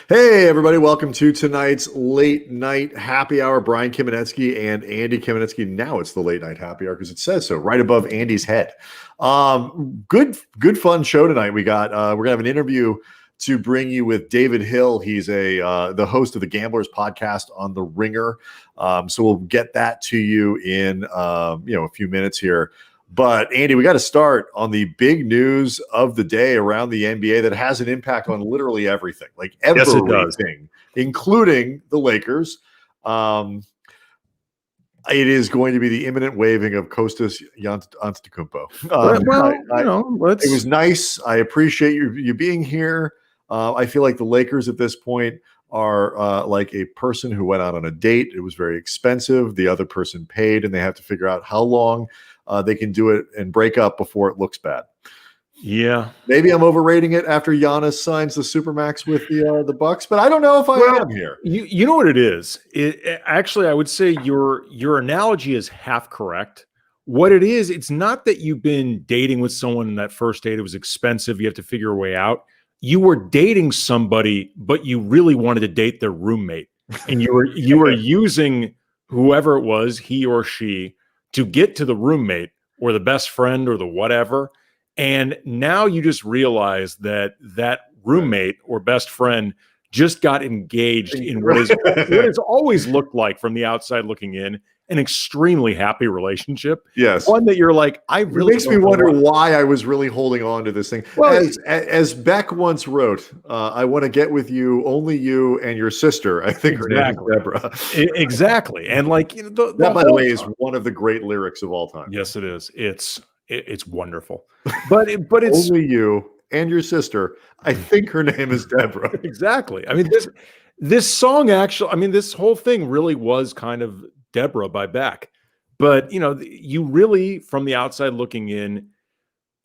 Hey, everybody. Welcome to tonight's late night happy hour. Brian Kamenetzky and Andy Kamenetzky. Now it's the late night happy hour because it says so right above Andy's head. Good fun show tonight. We're going to have an interview to bring you with David Hill. He's the host of the Gamblers podcast on The Ringer. So we'll get that to you in a few minutes here. But Andy, we got to start on the big news of the day around the NBA that has an impact on literally everything, like everything, yes, it does, including the Lakers. It is going to be the imminent waiving of Kostas Antetokounmpo. It was nice. I appreciate you being here. I feel like the Lakers at this point are like a person who went out on a date. It was very expensive. The other person paid, and they have to figure out how long they can do it and break up before it looks bad. Yeah, maybe I'm overrating it after Giannis signs the Supermax with the Bucks, but I don't know if I am here. You know what it is? Actually, I would say your analogy is half correct. What it is, it's not that you've been dating with someone and that first date, it was expensive, you have to figure a way out. You were dating somebody, but you really wanted to date their roommate, and you were using whoever it was, he or she, to get to the roommate or the best friend or the whatever. And now you just realize that roommate or best friend just got engaged in what has always looked like from the outside looking in, an extremely happy relationship. Yes. One that you're like, it makes me wonder why I was really holding on to this thing. Well, as Beck once wrote, I want to get with you, only you and your sister. I think her name is Deborah. Exactly. And like, that, by the way, is one of the great lyrics of all time. Yes, it is. It's wonderful. But it's only you and your sister. I think her name is Deborah. Exactly. I mean, this song actually, this whole thing really was kind of Deborah by Beck. But, you really, from the outside looking in,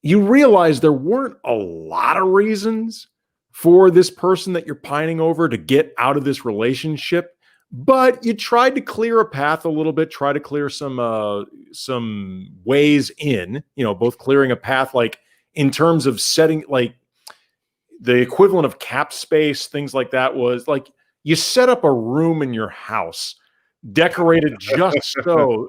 you realize there weren't a lot of reasons for this person that you're pining over to get out of this relationship. But you tried to clear a path a little bit, try to clear some ways in, both clearing a path, like in terms of setting, like the equivalent of cap space, things like that, was like you set up a room in your house decorated just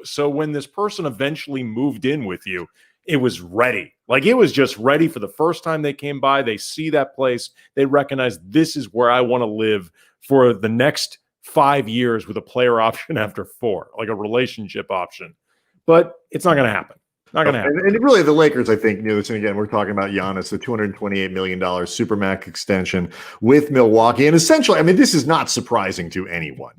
so when this person eventually moved in with you, it was ready. Like it was just ready for the first time they came by. They see that place. They recognize this is where I want to live for the next 5 years with a player option after 4, like a relationship option. But it's not going to happen. Not going to happen. And really, the Lakers, I think, this, and again, we're talking about Giannis, the $228 million Supermax extension with Milwaukee. And essentially, this is not surprising to anyone.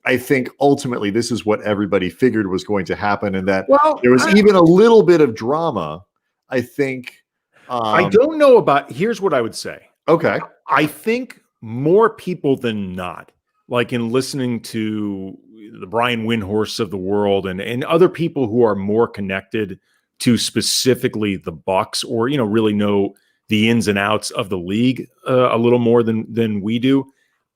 I think ultimately this is what everybody figured was going to happen, and that there was even a little bit of drama, I think. I don't know about, here's what I would say. Okay. I think more people than not, like in listening to the Brian Windhorst of the world and other people who are more connected to specifically the Bucks, or, really know the ins and outs of the league a little more than we do.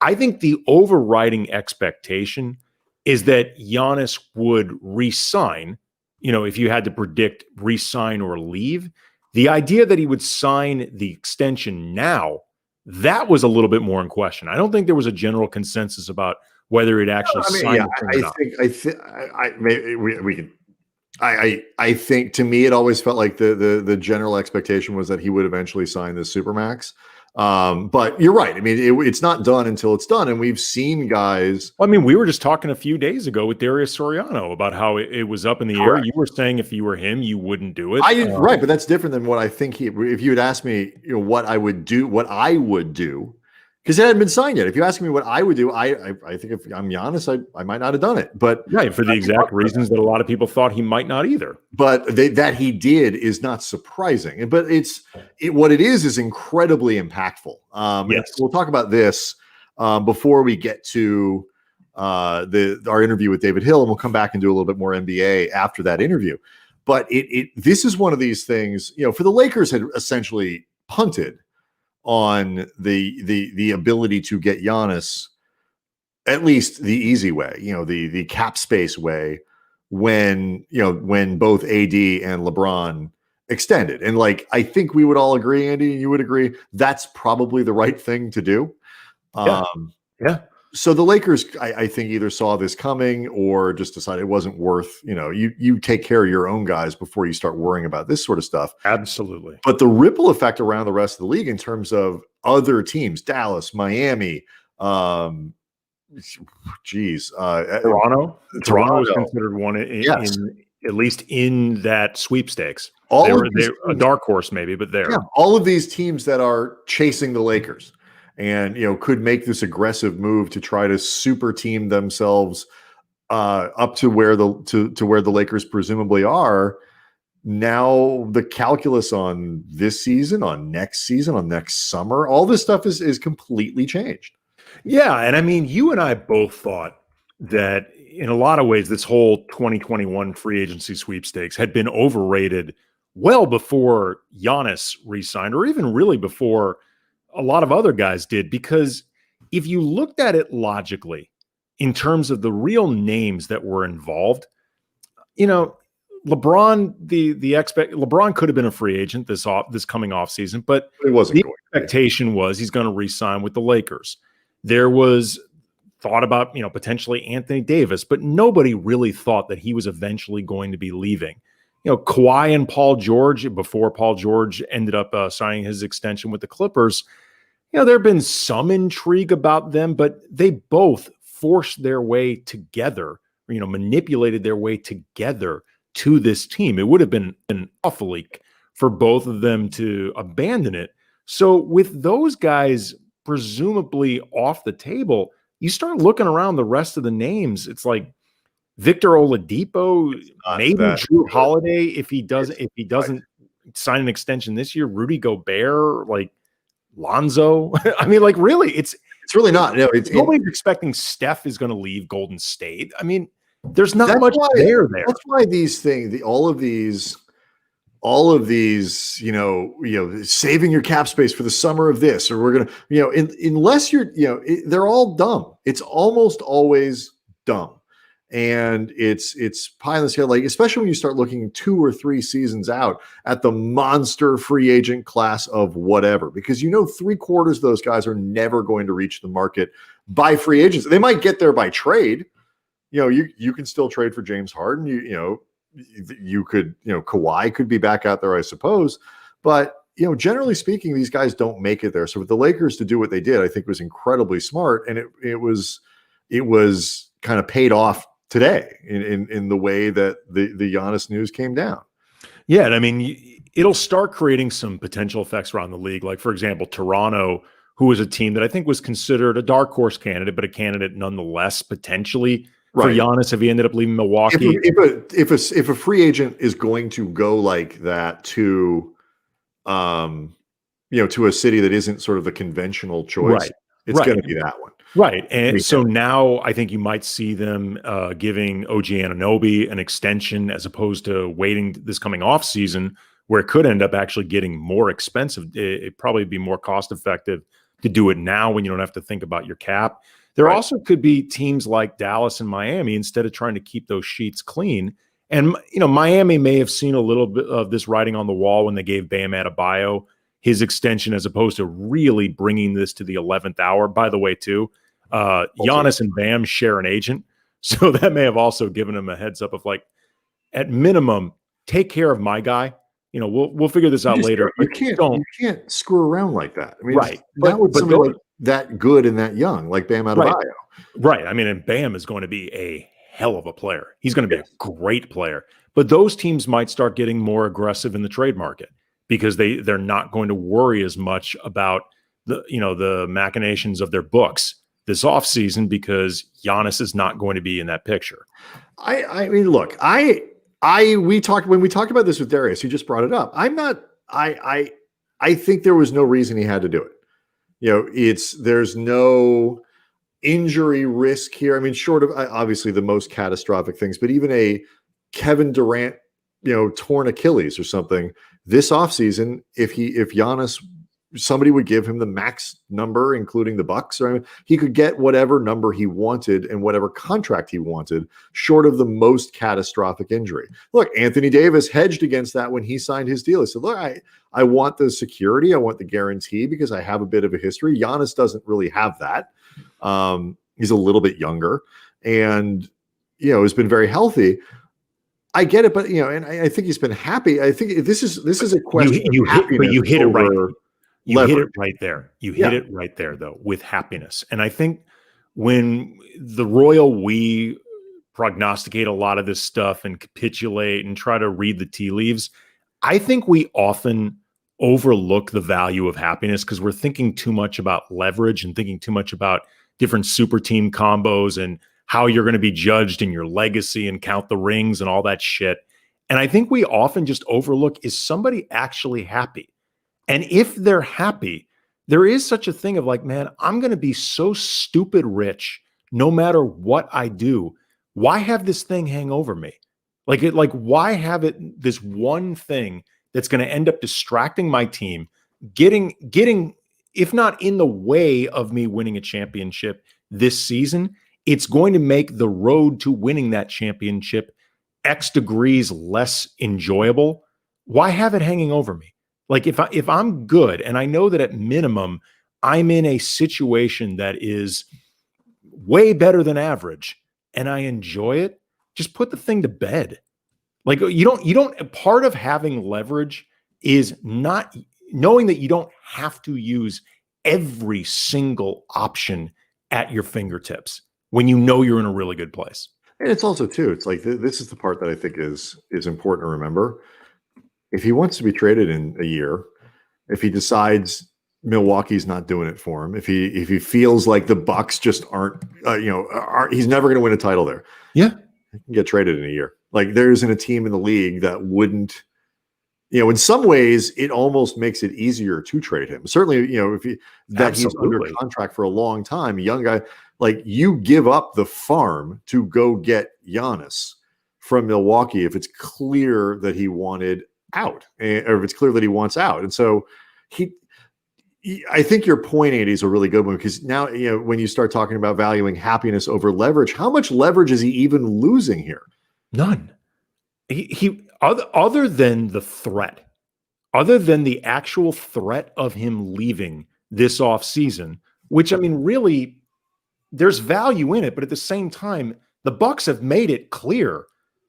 I think the overriding expectation is that Giannis would re-sign, if you had to predict re-sign or leave. The idea that he would sign the extension now, that was a little bit more in question. I don't think there was a general consensus about whether it actually signed it or not. I think to me, it always felt like the general expectation was that he would eventually sign the Supermax. But you're right. It's not done until it's done. And we've seen guys. We were just talking a few days ago with Darius Soriano about how it was up in the air. You were saying if you were him, you wouldn't do it. Right. But that's different than what I think if you had asked me, what I would do, because it hadn't been signed yet. If you ask me what I would do, I think if I'm Giannis, I might not have done it. But right, for the exact reasons that a lot of people thought he might not either. But that he did is not surprising. But what it is incredibly impactful. Yes. We'll talk about this before we get to our interview with David Hill, and we'll come back and do a little bit more NBA after that interview. But this is one of these things, for the Lakers had essentially punted on the ability to get Giannis, at least the easy way, the cap space way, when both AD and LeBron extended. And I think we would all agree, Andy, you would agree, that's probably the right thing to do. Yeah. Yeah. So the Lakers, I think, either saw this coming or just decided it wasn't worth, you take care of your own guys before you start worrying about this sort of stuff. Absolutely. But the ripple effect around the rest of the league in terms of other teams, Dallas, Miami, Toronto was considered one in at least in that sweepstakes. They were a dark horse maybe, but all of these teams that are chasing the Lakers and could make this aggressive move to try to super team themselves up to where the Lakers presumably are. Now the calculus on this season, on next summer, all this stuff is completely changed. Yeah, and I mean, you and I both thought that in a lot of ways, this whole 2021 free agency sweepstakes had been overrated well before Giannis re-signed, or even really before a lot of other guys did, because if you looked at it logically in terms of the real names that were involved, LeBron, LeBron could have been a free agent this coming off season, but it wasn't. The expectation was he's going to re-sign with the Lakers. There was thought about, potentially Anthony Davis, but nobody really thought that he was eventually going to be leaving. Kawhi and Paul George, before Paul George ended up signing his extension with the Clippers, there have been some intrigue about them, but they both forced their way together, manipulated their way together to this team. It would have been an awful for both of them to abandon it. So with those guys presumably off the table, you start looking around the rest of the names. It's like Victor Oladipo, maybe Drew Holiday if he doesn't sign an extension this year, Rudy Gobert, like Lonzo. I mean, like really, it's really not. No, nobody's expecting Steph is going to leave Golden State. I mean, there's not much there. That's why these things, all of these, saving your cap space for the summer of this, or we're going to, unless you're, they're all dumb. It's almost always dumb. And it's pie in the scale, like, especially when you start looking 2 or 3 seasons out at the monster free agent class of whatever, because 3/4 of those guys are never going to reach the market by free agents. They might get there by trade. You can still trade for James Harden. You could, Kawhi could be back out there, I suppose. But, generally speaking, these guys don't make it there. So with the Lakers to do what they did, I think was incredibly smart. And it was kind of paid off today in the way that the Giannis news came down. Yeah. And I mean, it'll start creating some potential effects around the league. Like, for example, Toronto, who was a team that I think was considered a dark horse candidate, but a candidate nonetheless, potentially for Giannis if he ended up leaving Milwaukee. If a free agent is going to go like that to a city that isn't sort of the conventional choice, it's going to be that one. Right. And so now I think you might see them giving OG Anunoby an extension as opposed to waiting this coming off season, where it could end up actually getting more expensive. It'd probably be more cost effective to do it now when you don't have to think about your cap. There also could be teams like Dallas and Miami, instead of trying to keep those sheets clean. And, Miami may have seen a little bit of this writing on the wall when they gave Bam Adebayo his extension, as opposed to really bringing this to the 11th hour. By the way, too, Giannis and Bam share an agent. So that may have also given him a heads up of, like, at minimum, take care of my guy. We'll figure this out later. You can't screw around like that. I mean, But somebody like that good and that young, like Bam Adebayo. Right. I mean, and Bam is going to be a hell of a player. He's going to be a great player. But those teams might start getting more aggressive in the trade market because they're not going to worry as much about the machinations of their books this offseason, because Giannis is not going to be in that picture. I mean, look, when we talked about this with Darius, he just brought it up. I think there was no reason he had to do it. There's no injury risk here. I mean, short of obviously the most catastrophic things, but even a Kevin Durant, torn Achilles or something this offseason, if Giannis somebody would give him the max number, including the bucks, or he could get whatever number he wanted and whatever contract he wanted, short of the most catastrophic injury. Look, Anthony Davis hedged against that when he signed his deal. He said, look, I want the security, I want the guarantee because I have a bit of a history. Giannis doesn't really have that. He's a little bit younger and, has been very healthy. I get it, but and I think he's been happy. I think this is a question. You hit it right. You leverage. hit it right there. You hit it right there, though, with happiness. And I think when the royal we prognosticate a lot of this stuff and capitulate and try to read the tea leaves, I think we often overlook the value of happiness because we're thinking too much about leverage and thinking too much about different super team combos and how you're going to be judged in your legacy and count the rings and all that shit. And I think we often just overlook, is somebody actually happy? And if they're happy, there is such a thing of like, man, I'm going to be so stupid rich no matter what I do. Why have this thing hang over me? Why have it this one thing that's going to end up distracting my team, getting, if not in the way of me winning a championship this season, it's going to make the road to winning that championship X degrees less enjoyable. Why have it hanging over me? Like if I'm good and I know that at minimum I'm in a situation that is way better than average and I enjoy it, just put the thing to bed. Like you don't part of having leverage is not knowing that you don't have to use every single option at your fingertips when you know you're in a really good place. And it's also too, it's like this is the part that I think is important to remember. If he wants to be traded in a year, if he decides Milwaukee's not doing it for him, if he feels like the Bucks just aren't, he's never going to win a title there. Yeah, he can get traded in a year. Like there isn't a team in the league that wouldn't. In some ways, it almost makes it easier to trade him. Certainly, if he's under contract for a long time, a young guy, like you give up the farm to go get Giannis from Milwaukee if it's clear that he wanted out, or if it's clear that he wants out. And so I think your point, Andy, is a really good one because now, when you start talking about valuing happiness over leverage, how much leverage is he even losing here? None. He other than the threat, other than the actual threat of him leaving this offseason, which I mean, really, there's value in it, but at the same time, the Bucks have made it clear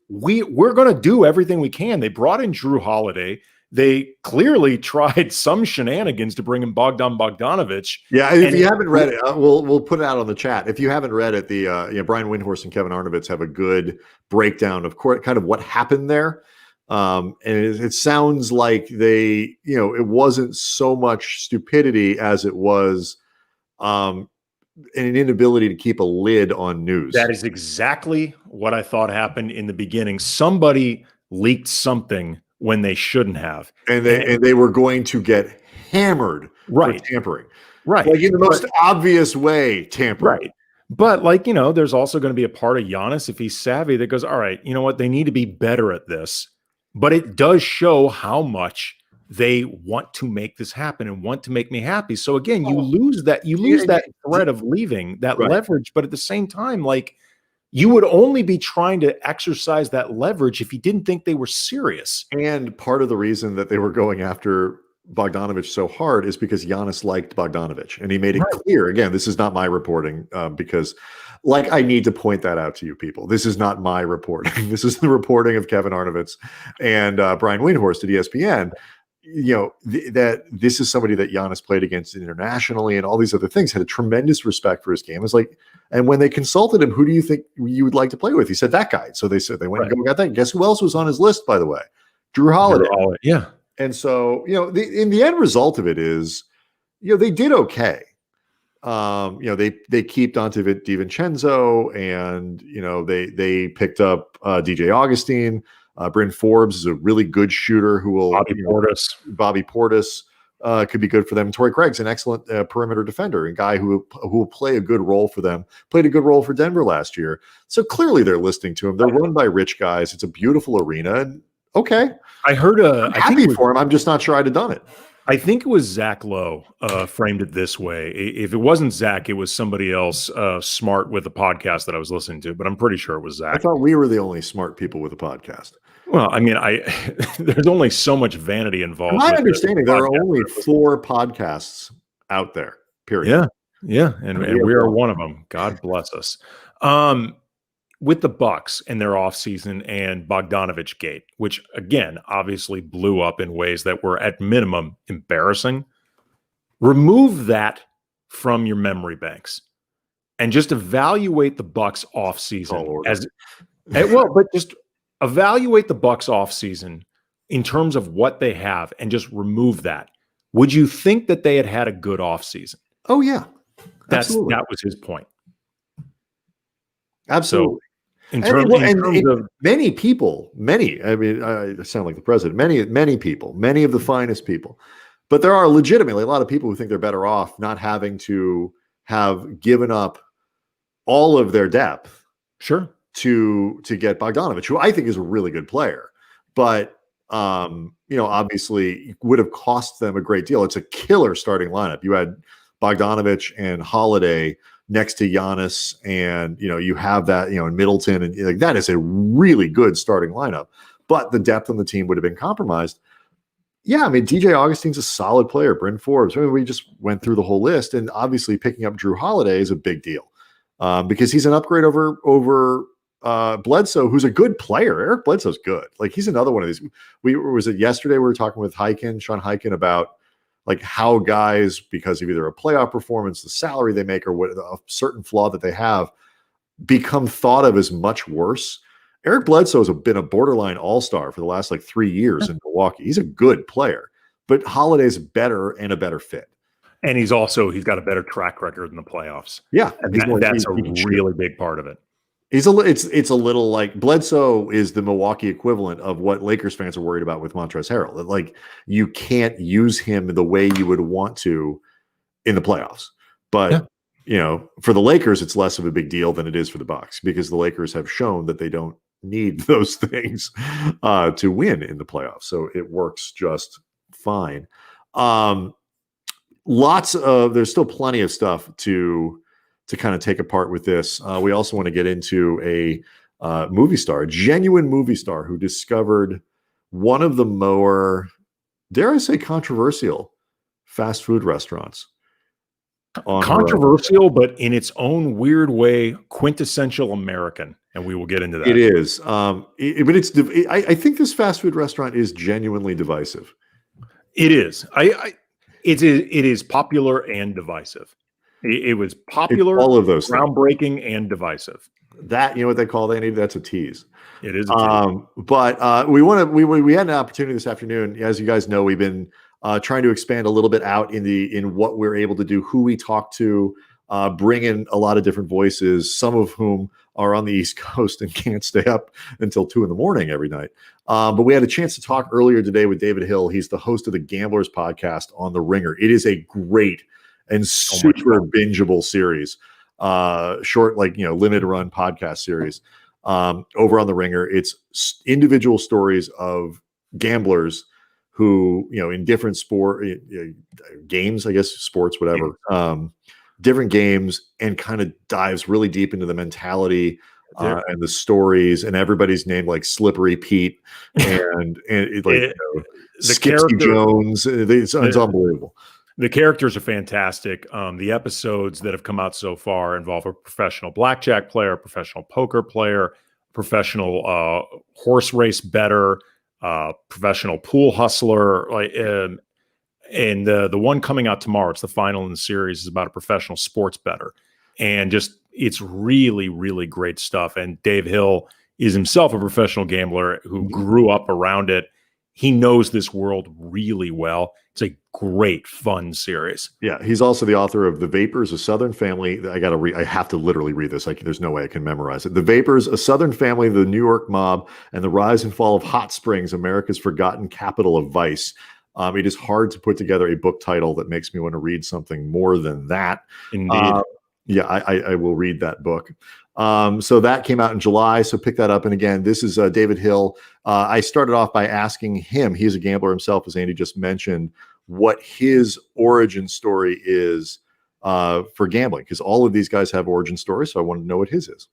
we're going to do everything we can. They brought in Drew Holiday. They clearly tried some shenanigans to bring in Bogdan Bogdanovic. Yeah, if you haven't read it, we'll put it out on the chat. If you haven't read it, the Brian Windhorst and Kevin Arnovitz have a good breakdown of kind of what happened there. And it sounds like they, it wasn't so much stupidity as it was an inability to keep a lid on news. That is exactly what I thought happened in the beginning. Somebody leaked something when they shouldn't have. And they were going to get hammered for tampering. Right. Like in the most obvious way, tampering. Right. But there's also going to be a part of Giannis, if he's savvy, that goes, all right, you know what? They need to be better at this. But it does show how much they want to make this happen and want to make me happy. So again, you lose that threat of leaving, that leverage. But at the same time, like you would only be trying to exercise that leverage if you didn't think they were serious. And part of the reason that they were going after Bogdanovic so hard is because Giannis liked Bogdanovic, and he made it clear. Again, this is not my reporting because I need to point that out to you people. This is not my reporting. This is the reporting of Kevin Arnovitz and Brian Windhorst at ESPN. That this is somebody that Giannis played against internationally and all these other things, had a tremendous respect for his game. It's like, and when they consulted him, who do you think you would like to play with? He said that guy. So they said they went and got that. Guess who else was on his list, by the way? Drew Holiday. Yeah. And so, in the end result of it is, they did okay. They keep Dante DiVincenzo and, they picked up DJ Augustine. Bryn Forbes is a really good shooter who will Bobby Portis could be good for them. Torrey Craig's an excellent perimeter defender and guy who will play a good role for them. Played a good role for Denver last year. So clearly they're listening to him. They're run by rich guys. It's a beautiful arena. And okay, I heard I'm happy for him. I'm just not sure I'd have done it. I think it was Zach Lowe framed it this way. If it wasn't Zach, it was somebody else smart with a podcast that I was listening to, but I'm pretty sure it was Zach. I thought we were the only smart people with a podcast. Well, I mean, there's only so much vanity involved. My understanding, there are only 4 podcasts out there, period. Yeah. And we are one of them. God bless us. With the Bucks and their offseason and Bogdanovich gate, which again, obviously blew up in ways that were at minimum embarrassing, remove that from your memory banks and just evaluate the Bucks offseason but just evaluate the Bucks offseason in terms of what they have and just remove that. Would you think that they had a good offseason? Oh yeah. That was his point. Absolutely. So, in terms of many people, I mean, I sound like the president, many people, many of the finest people, but there are legitimately a lot of people who think they're better off not having to have given up all of their depth to get Bogdanovich, who I think is a really good player, but obviously would have cost them a great deal. It's a killer starting lineup. You had Bogdanovich and Holiday next to Giannis, and you have that in Middleton, and like that is a really good starting lineup. But the depth on the team would have been compromised. Yeah, I mean DJ Augustine's a solid player. Bryn Forbes. I mean, we just went through the whole list, and obviously picking up Drew Holiday is a big deal because he's an upgrade over Bledsoe, who's a good player. Eric Bledsoe's good. Like he's another one of these. Was it yesterday we were talking with Sean Hyken about like how guys, because of either a playoff performance, the salary they make, or what a certain flaw that they have, become thought of as much worse. Eric Bledsoe has been a borderline all-star for the last 3 years in Milwaukee. He's a good player, but Holiday's better and a better fit. And he's got a better track record in the playoffs. Yeah. And that's a really big part of it. It's a little like Bledsoe is the Milwaukee equivalent of what Lakers fans are worried about with Montrezl Harrell. Like you can't use him the way you would want to in the playoffs. But for the Lakers, it's less of a big deal than it is for the Bucks because the Lakers have shown that they don't need those things to win in the playoffs. So it works just fine. There's still plenty of stuff to kind of take apart with this. We also want to get into a genuine movie star who discovered one of the more, dare I say, controversial fast food restaurants. Controversial, but in its own weird way, quintessential American. And we will get into that. It is. I think this fast food restaurant is genuinely divisive. It is. It is popular and divisive. It was popular, all of those groundbreaking, and divisive. That, what they call that's a tease. It is a tease. But we had an opportunity this afternoon. As you guys know, we've been trying to expand a little bit out in what we're able to do, who we talk to, bring in a lot of different voices, some of whom are on the East Coast and can't stay up until 2 a.m. every night. But we had a chance to talk earlier today with David Hill. He's the host of the Gamblers podcast on The Ringer. It is a great and super bingeable series, short, limited run podcast series over on The Ringer. It's individual stories of gamblers who, in different games, I guess, sports, whatever, different games, and kind of dives really deep into the mentality and the stories, and everybody's named like Slippery Pete and Skipsy Jones. It's unbelievable. The characters are fantastic. The episodes that have come out so far involve a professional blackjack player, a professional poker player, professional horse race bettor, professional pool hustler. And the one coming out tomorrow, it's the final in the series, is about a professional sports bettor. And it's really, really great stuff. And Dave Hill is himself a professional gambler who grew up around it. He knows this world really well. It's a great, fun series. Yeah, he's also the author of The Vapors, A Southern Family. I have to literally read this. There's no way I can memorize it. The Vapors, A Southern Family, The New York Mob, and the Rise and Fall of Hot Springs, America's Forgotten Capital of Vice. It is hard to put together a book title that makes me want to read something more than that. Indeed. I will read that book. So that came out in July. So pick that up. And again, this is David Hill. I started off by asking him, he's a gambler himself, as Andy just mentioned, what his origin story is for gambling, because all of these guys have origin stories. So I want to know what his is.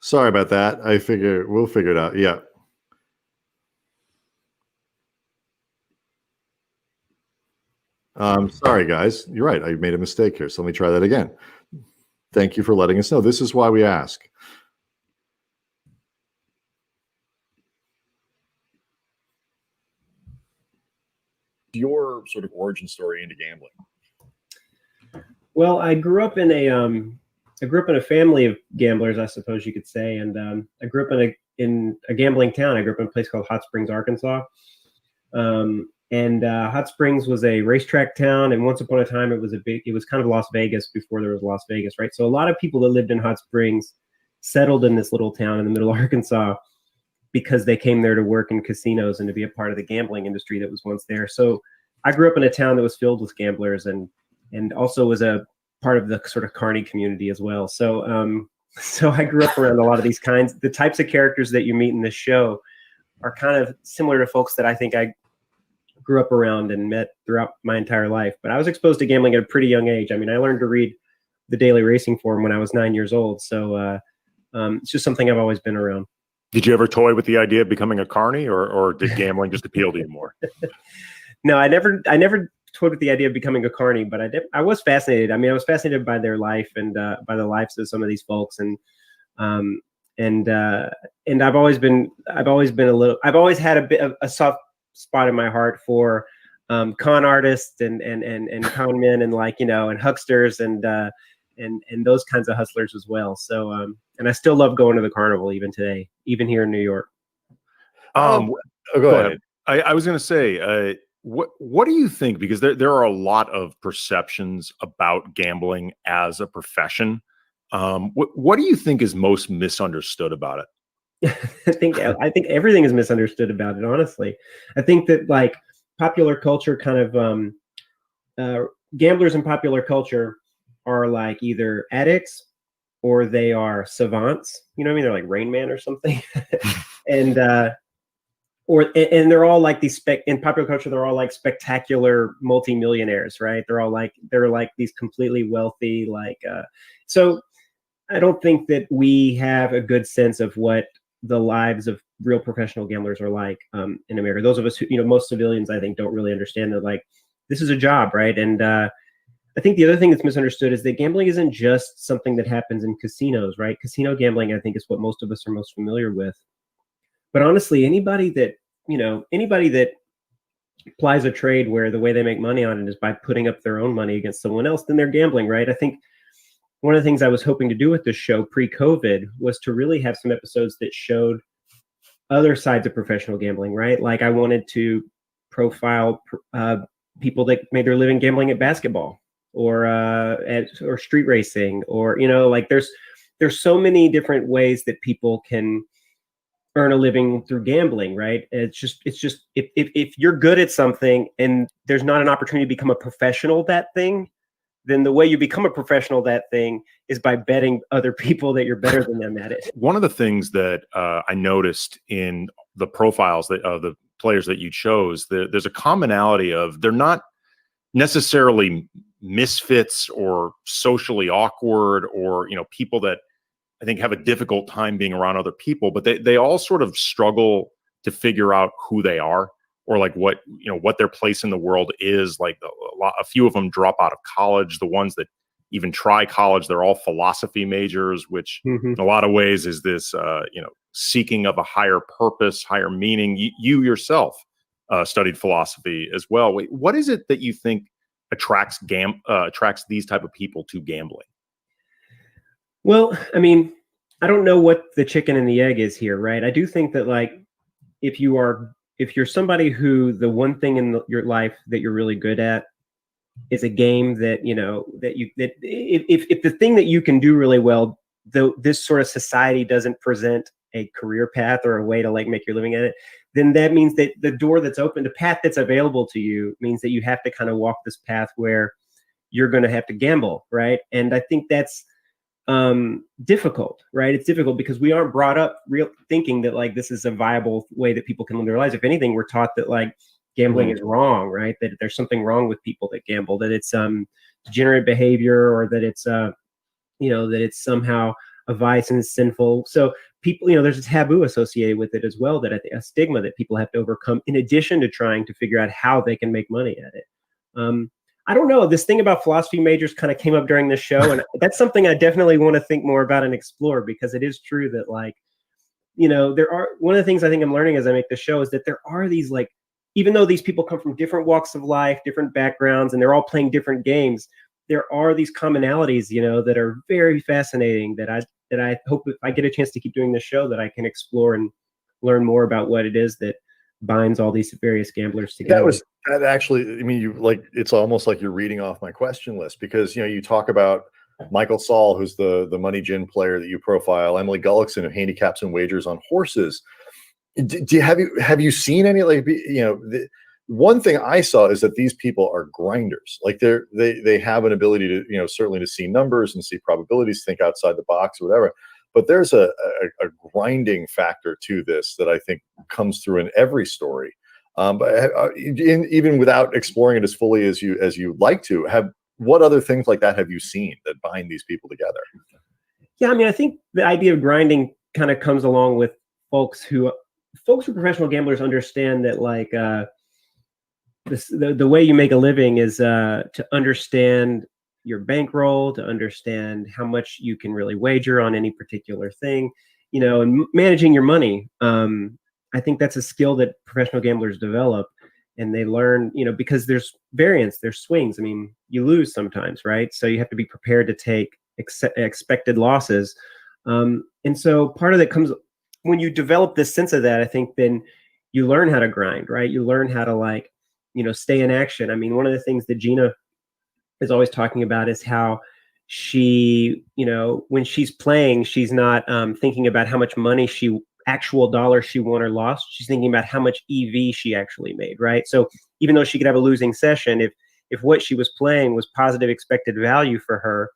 Sorry about that. I figure we'll figure it out. Yeah. Sorry, guys. You're right. I made a mistake here. So let me try that again. Thank you for letting us know. This is why we ask. Your sort of origin story into gambling. Well, I grew up in a family of gamblers, I suppose you could say, and I grew up in a gambling town. I grew up in a place called Hot Springs, Arkansas. Hot Springs was a racetrack town, and once upon a time it was kind of Las Vegas before there was Las Vegas, right? So a lot of people that lived in Hot Springs settled in this little town in the middle of Arkansas because they came there to work in casinos and to be a part of the gambling industry that was once there. So I grew up in a town that was filled with gamblers and also was a part of the sort of carny community as well. So so I grew up around a lot of these the types of characters that you meet in this show are kind of similar to folks that I think I grew up around and met throughout my entire life. But I was exposed to gambling at a pretty young age. I mean, I learned to read the Daily Racing Form when I was 9 years old. So it's just something I've always been around. Did you ever toy with the idea of becoming a carny, or did gambling just appeal to you more? No, I never toyed with the idea of becoming a carny, but I was fascinated. I mean, I was fascinated by their life and by the lives of some of these folks, and I've always had a bit of a soft spot in my heart for con artists and con men and and hucksters and those kinds of hustlers as well. So and I still love going to the carnival even today, even here in New York. Go ahead. I was going to say, what do you think? Because there are a lot of perceptions about gambling as a profession. What do you think is most misunderstood about it? I think everything is misunderstood about it. Honestly, I think that popular culture kind of gamblers in popular culture are like either addicts or they are savants. You know what I mean? They're like Rain Man or something, and they're all like in popular culture. They're all like spectacular multimillionaires, right? They're like these completely wealthy, so. I don't think that we have a good sense of what the lives of real professional gamblers are like in America. Those of us who, most civilians, I think, don't really understand that, this is a job, right? And I think the other thing that's misunderstood is that gambling isn't just something that happens in casinos, right? Casino gambling, I think, is what most of us are most familiar with. But honestly, anybody that applies a trade where the way they make money on it is by putting up their own money against someone else, then they're gambling, right? I think one of the things I was hoping to do with this show pre-COVID was to really have some episodes that showed other sides of professional gambling, right? Like I wanted to profile people that made their living gambling at basketball or street racing, or there's so many different ways that people can earn a living through gambling, right? It's just if you're good at something and there's not an opportunity to become a professional at that thing, then the way you become a professional at that thing is by betting other people that you're better than them at it. One of the things that I noticed in the profiles that of the players that you chose, there's a commonality of they're not necessarily misfits or socially awkward or people that I think have a difficult time being around other people, but they all sort of struggle to figure out who they are or like what their place in the world is. Like a few of them drop out of college. The ones that even try college, they're all philosophy majors, which in a lot of ways is this seeking of a higher purpose, higher meaning. You yourself studied philosophy as well. Wait, what is it that you think attracts these type of people to gambling? Well, I mean, I don't know what the chicken and the egg is here, right? I do think that like if you're somebody who the one thing in your life that you're really good at is a game that if the thing that you can do really well, though this sort of society doesn't present a career path or a way to like make your living at it, then that means that the door that's open, the path that's available to you means that you have to kind of walk this path where you're going to have to gamble, right? And I think that's difficult, right? It's difficult because we aren't brought up thinking that like this is a viable way that people can live their lives. If anything, we're taught that like gambling is wrong, right? That there's something wrong with people that gamble, that it's degenerate behavior, or that it's that it's somehow a vice and it's sinful. So people, there's a taboo associated with it as well, that a stigma that people have to overcome in addition to trying to figure out how they can make money at it. I don't know. This thing about philosophy majors kind of came up during this show, and that's something I definitely want to think more about and explore, because it is true that like, there are, one of the things I think I'm learning as I make the show is that there are these like, even though these people come from different walks of life, different backgrounds, and they're all playing different games, there are these commonalities, that are very fascinating that I hope if I get a chance to keep doing this show that I can explore and learn more about what it is that binds all these various gamblers together. That actually, I mean, it's almost like you're reading off my question list, because you talk about Michael Saul, who's the money gin player that you profile, Emily Gullickson, who handicaps and wagers on horses. Have you seen any, like, one thing I saw is that these people are grinders. Like they have an ability to, certainly to see numbers and see probabilities, think outside the box or whatever. But there's a grinding factor to this that I think comes through in every story. But even without exploring it as fully as you'd like to, what other things like that have you seen that bind these people together? Yeah, I mean, I think the idea of grinding kind of comes along with folks who professional gamblers understand that like the way you make a living is to understand your bankroll, to understand how much you can really wager on any particular thing, and managing your money. I think that's a skill that professional gamblers develop, and they learn, because there's variance, there's swings. I mean, you lose sometimes, right? So you have to be prepared to take expected losses. And so part of that comes when you develop this sense of that. I think then you learn how to grind, right? You learn how to like, stay in action. I mean, one of the things that Gina is always talking about is how she, when she's playing, she's not thinking about how much money actual dollars she won or lost. She's thinking about how much EV she actually made, right? So even though she could have a losing session, if what she was playing was positive expected value for her,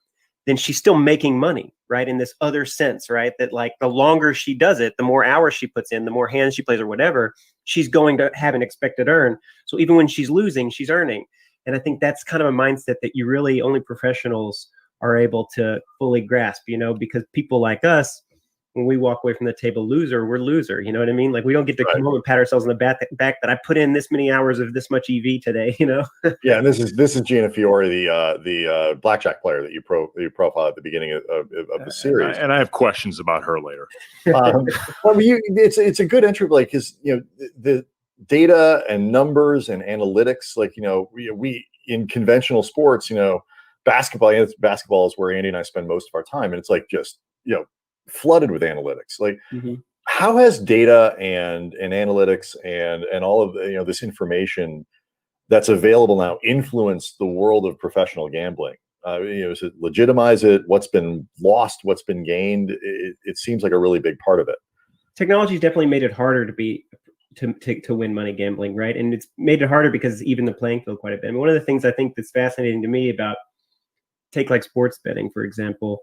then she's still making money, right? In this other sense, right? That like the longer she does it, the more hours she puts in, the more hands she plays or whatever, she's going to have an expected earn. So even when she's losing, she's earning. And I think that's kind of a mindset that you really only professionals are able to fully grasp, because people like us, when we walk away from the table loser, we're loser. You know what I mean? Like we don't get to come home and pat ourselves on the back that I put in this many hours of this much EV today, Yeah, and this is Gina Fiore, the blackjack player that you profile at the beginning of the series. And I have questions about her later. It's a good entry, like, because the data and numbers and analytics, like we in conventional sports, basketball is where Andy and I spend most of our time, and it's like just flooded with analytics. Like, how has data and analytics and all of this information that's available now influenced the world of professional gambling? Does it legitimize it? What's been lost? What's been gained? It seems like a really big part of it. technology's definitely made it harder to win money gambling, right? And it's made it harder because even the playing field quite a bit. I mean, one of the things I think that's fascinating to me about take like sports betting, for example,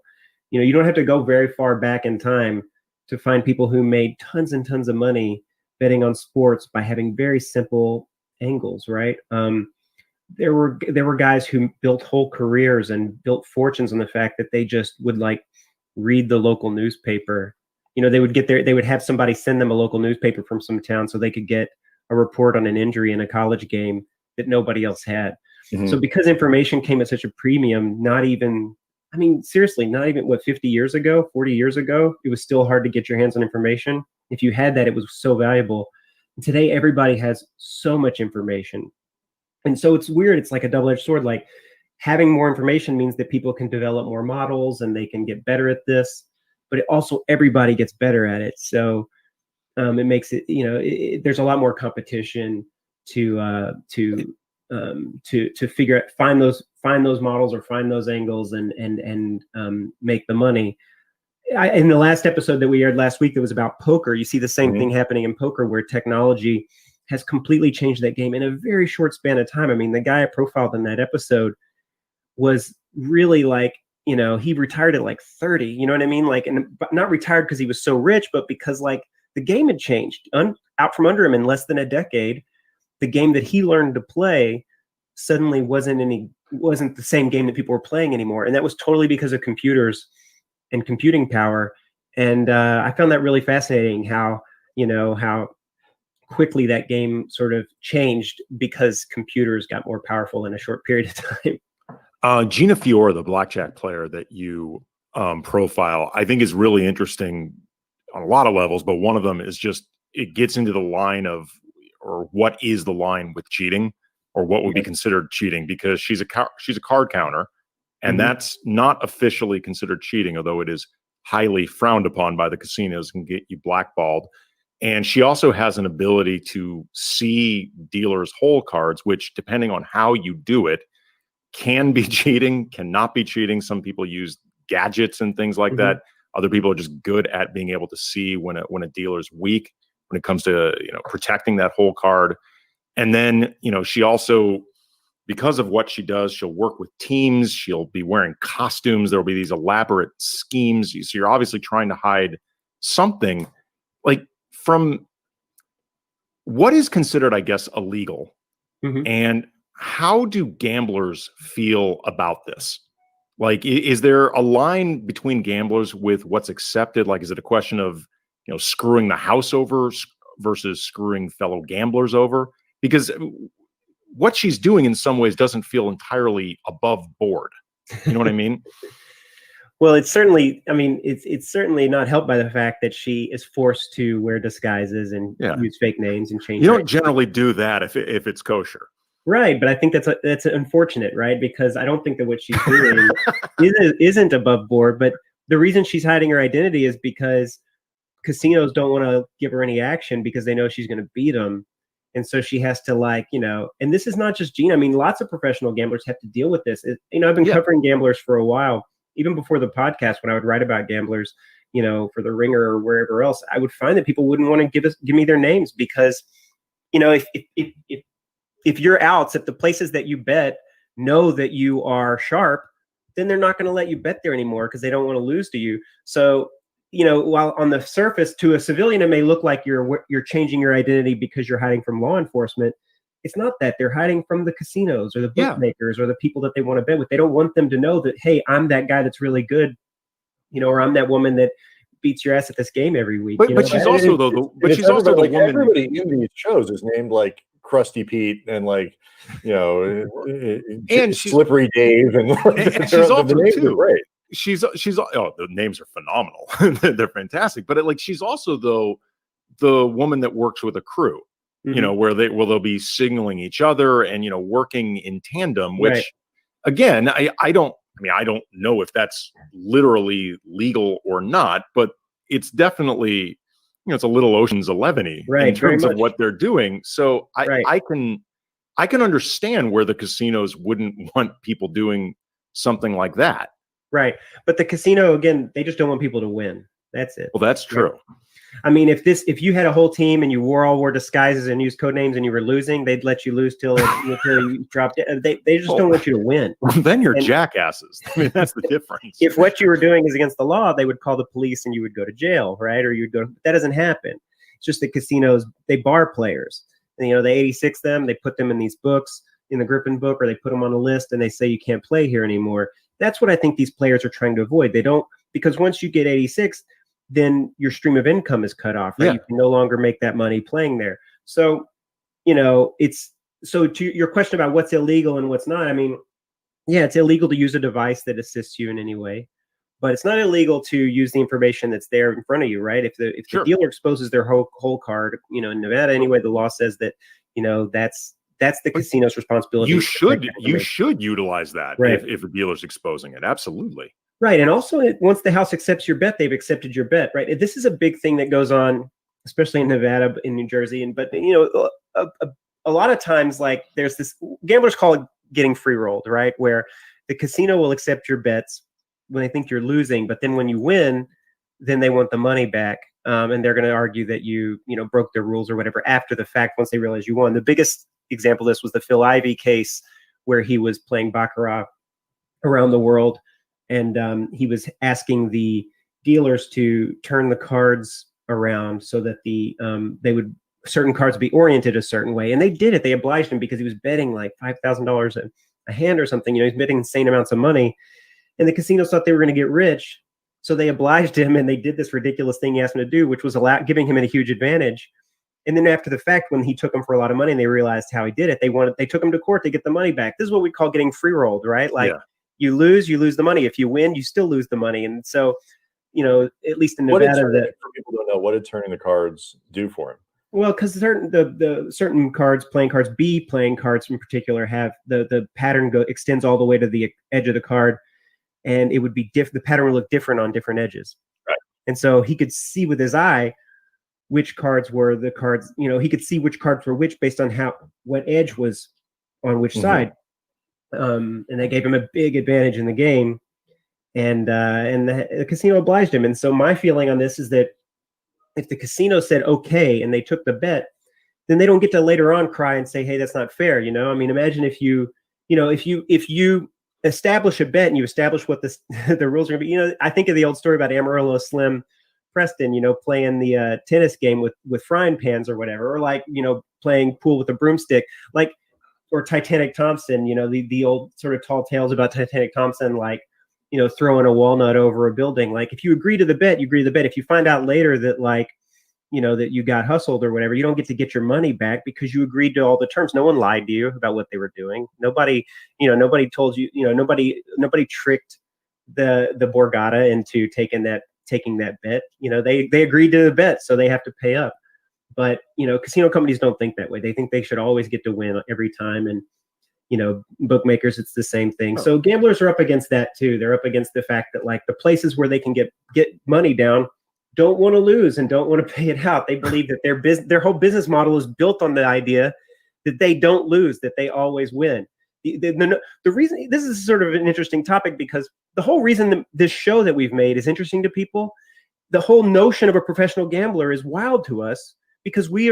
you don't have to go very far back in time to find people who made tons and tons of money betting on sports by having very simple angles, right? There were guys who built whole careers and built fortunes on the fact that they just would like read the local newspaper. They would have somebody send them a local newspaper from some town so they could get a report on an injury in a college game that nobody else had. Mm-hmm. So because information came at such a premium, seriously, not even 50 years ago, 40 years ago, it was still hard to get your hands on information. If you had that, it was so valuable. And today, everybody has so much information. And so it's weird. It's like a double-edged sword. Like having more information means that people can develop more models and they can get better at this, but it also everybody gets better at it. So it makes it, there's a lot more competition to figure out, find those models or find those angles and make the money. In the last episode that we aired last week that was about poker, you see the same thing happening in poker where technology has completely changed that game in a very short span of time. I mean, the guy I profiled in that episode was really like, he retired at like 30, you know what I mean? Like, but not retired because he was so rich, but because like the game had changed out from under him in less than a decade. The game that he learned to play suddenly wasn't the same game that people were playing anymore. And that was totally because of computers and computing power. And I found that really fascinating how quickly that game sort of changed because computers got more powerful in a short period of time. Gina Fiore, the blackjack player that you profile, I think is really interesting on a lot of levels, but one of them is just, it gets into the line of, or what is the line with cheating, or what would be considered cheating, because she's a card counter, and that's not officially considered cheating, although it is highly frowned upon by the casinos and get you blackballed. And she also has an ability to see dealers' hole cards, which, depending on how you do it, can be cheating, cannot be cheating. Some people use gadgets and things like that. Other people are just good at being able to see when a dealer's weak when it comes to protecting that hole card. And then she also, because of what she does, she'll work with teams. She'll be wearing costumes. There'll be these elaborate schemes. So you're obviously trying to hide something. Like, from what is considered, I guess, illegal, and how do gamblers feel about this? Like, is there a line between gamblers with what's accepted? Like, is it a question of, screwing the house over versus screwing fellow gamblers over? Because what she's doing in some ways doesn't feel entirely above board. You know what I mean? Well, it's certainly not helped by the fact that she is forced to wear disguises and use fake names and change. You don't generally do that if it's kosher. Right, but I think that's unfortunate, right? Because I don't think that what she's doing isn't above board. But the reason she's hiding her identity is because casinos don't want to give her any action because they know she's going to beat them, and so she has to And this is not just Gina. I mean, lots of professional gamblers have to deal with this. I've been covering gamblers for a while, even before the podcast. When I would write about gamblers, for the Ringer or wherever else, I would find that people wouldn't want to give me their names because, if your outs, if the places that you bet know that you are sharp, then they're not going to let you bet there anymore because they don't want to lose to you. So, while on the surface to a civilian, it may look like you're changing your identity because you're hiding from law enforcement. It's not that. They're hiding from the casinos or the bookmakers or the people that they want to bet with. They don't want them to know that, hey, I'm that guy that's really good, or I'm that woman that beats your ass at this game every week. But she's also the woman. Everybody in these shows is named like Krusty Pete and and Slippery Dave, and she's also the names too. Are great. She's the names are phenomenal. They're fantastic. But she's also the woman that works with a crew, where they'll be signaling each other and working in tandem. Which, again, I don't know if that's literally legal or not, but it's definitely. It's a little Ocean's 11-y in terms of what they're doing. So I can understand where the casinos wouldn't want people doing something like that. Right. But the casino, again, they just don't want people to win. That's it. Well, that's true. I mean, if you had a whole team and you wore disguises and used code names and you were losing, they'd let you lose till you dropped it. They just don't want you to win. Then you're jackasses. I mean, that's the difference. If what you were doing is against the law, they would call the police and you would go to jail, right? Or you'd go. That doesn't happen. It's just that casinos, they bar players. And, they 86 them. They put them in these books, in the Griffin book, or they put them on a list and they say you can't play here anymore. That's what I think these players are trying to avoid. They don't, because once you get 86, then your stream of income is cut off, right? Yeah. You can no longer make that money playing there. So, so to your question about what's illegal and what's not, I mean, yeah, it's illegal to use a device that assists you in any way, but it's not illegal to use the information that's there in front of you, right? If the dealer exposes their whole card, in Nevada anyway, the law says that, that's the casino's responsibility. You should utilize that, right, if a dealer's exposing it. Absolutely. Right. And also, once the house accepts your bet, they've accepted your bet, right? This is a big thing that goes on, especially in Nevada, in New Jersey. But a lot of times, like, there's this, gamblers call it getting free rolled, right? Where the casino will accept your bets when they think you're losing, but then when you win, then they want the money back. And they're going to argue that you broke their rules or whatever after the fact, once they realize you won. The biggest example of this was the Phil Ivey case, where he was playing baccarat around the world. And he was asking the dealers to turn the cards around so that certain cards would be oriented a certain way. And they did it. They obliged him because he was betting like $5,000 a hand or something. He's betting insane amounts of money. And the casinos thought they were going to get rich. So they obliged him, and they did this ridiculous thing he asked them to do, which was giving him a huge advantage. And then after the fact, when he took them for a lot of money and they realized how he did it, they took him to court to get the money back. This is what we call getting free rolled, right? Like, you lose the money. If you win, you still lose the money. And so, at least in Nevada, for people don't know, what did turning the cards do for him? Well, because certain cards, playing cards, B playing cards in particular, have the pattern extends all the way to the edge of the card, and it would be the pattern would look different on different edges. Right. And so he could see with his eye which cards were the cards. He could see which cards were which based on what edge was on which side. And they gave him a big advantage in the game, and the casino obliged him. And so my feeling on this is that if the casino said okay and they took the bet, then they don't get to later on cry and say, hey, that's not fair. I mean, imagine if you establish a bet and you establish what the rules are going to be. I think of the old story about Amarillo Slim Preston, playing the tennis game with frying pans or whatever, or like, playing pool with a broomstick, like, or Titanic Thompson, the old sort of tall tales about Titanic Thompson, like, throwing a walnut over a building. Like, if you agree to the bet, you agree to the bet. If you find out later that, like, that you got hustled or whatever, you don't get your money back because you agreed to all the terms. No one lied to you about what they were doing. Nobody told you, nobody tricked the Borgata into taking that bet. They agreed to the bet, so they have to pay up. But, casino companies don't think that way. They think they should always get to win every time. And, bookmakers, it's the same thing. So gamblers are up against that too. They're up against the fact that, like, the places where they can get money down don't want to lose and don't want to pay it out. They believe that their whole business model is built on the idea that they don't lose, that they always win. The reason, this is sort of an interesting topic, because the whole reason this show that we've made is interesting to people, the whole notion of a professional gambler is wild to us, because we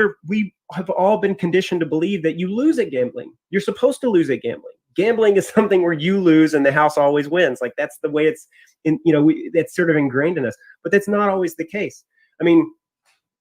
have all been conditioned to believe that you lose at gambling. You're supposed to lose at gambling. Gambling is something where you lose and the house always wins. Like, that's the way it's that's sort of ingrained in us. But that's not always the case. I mean,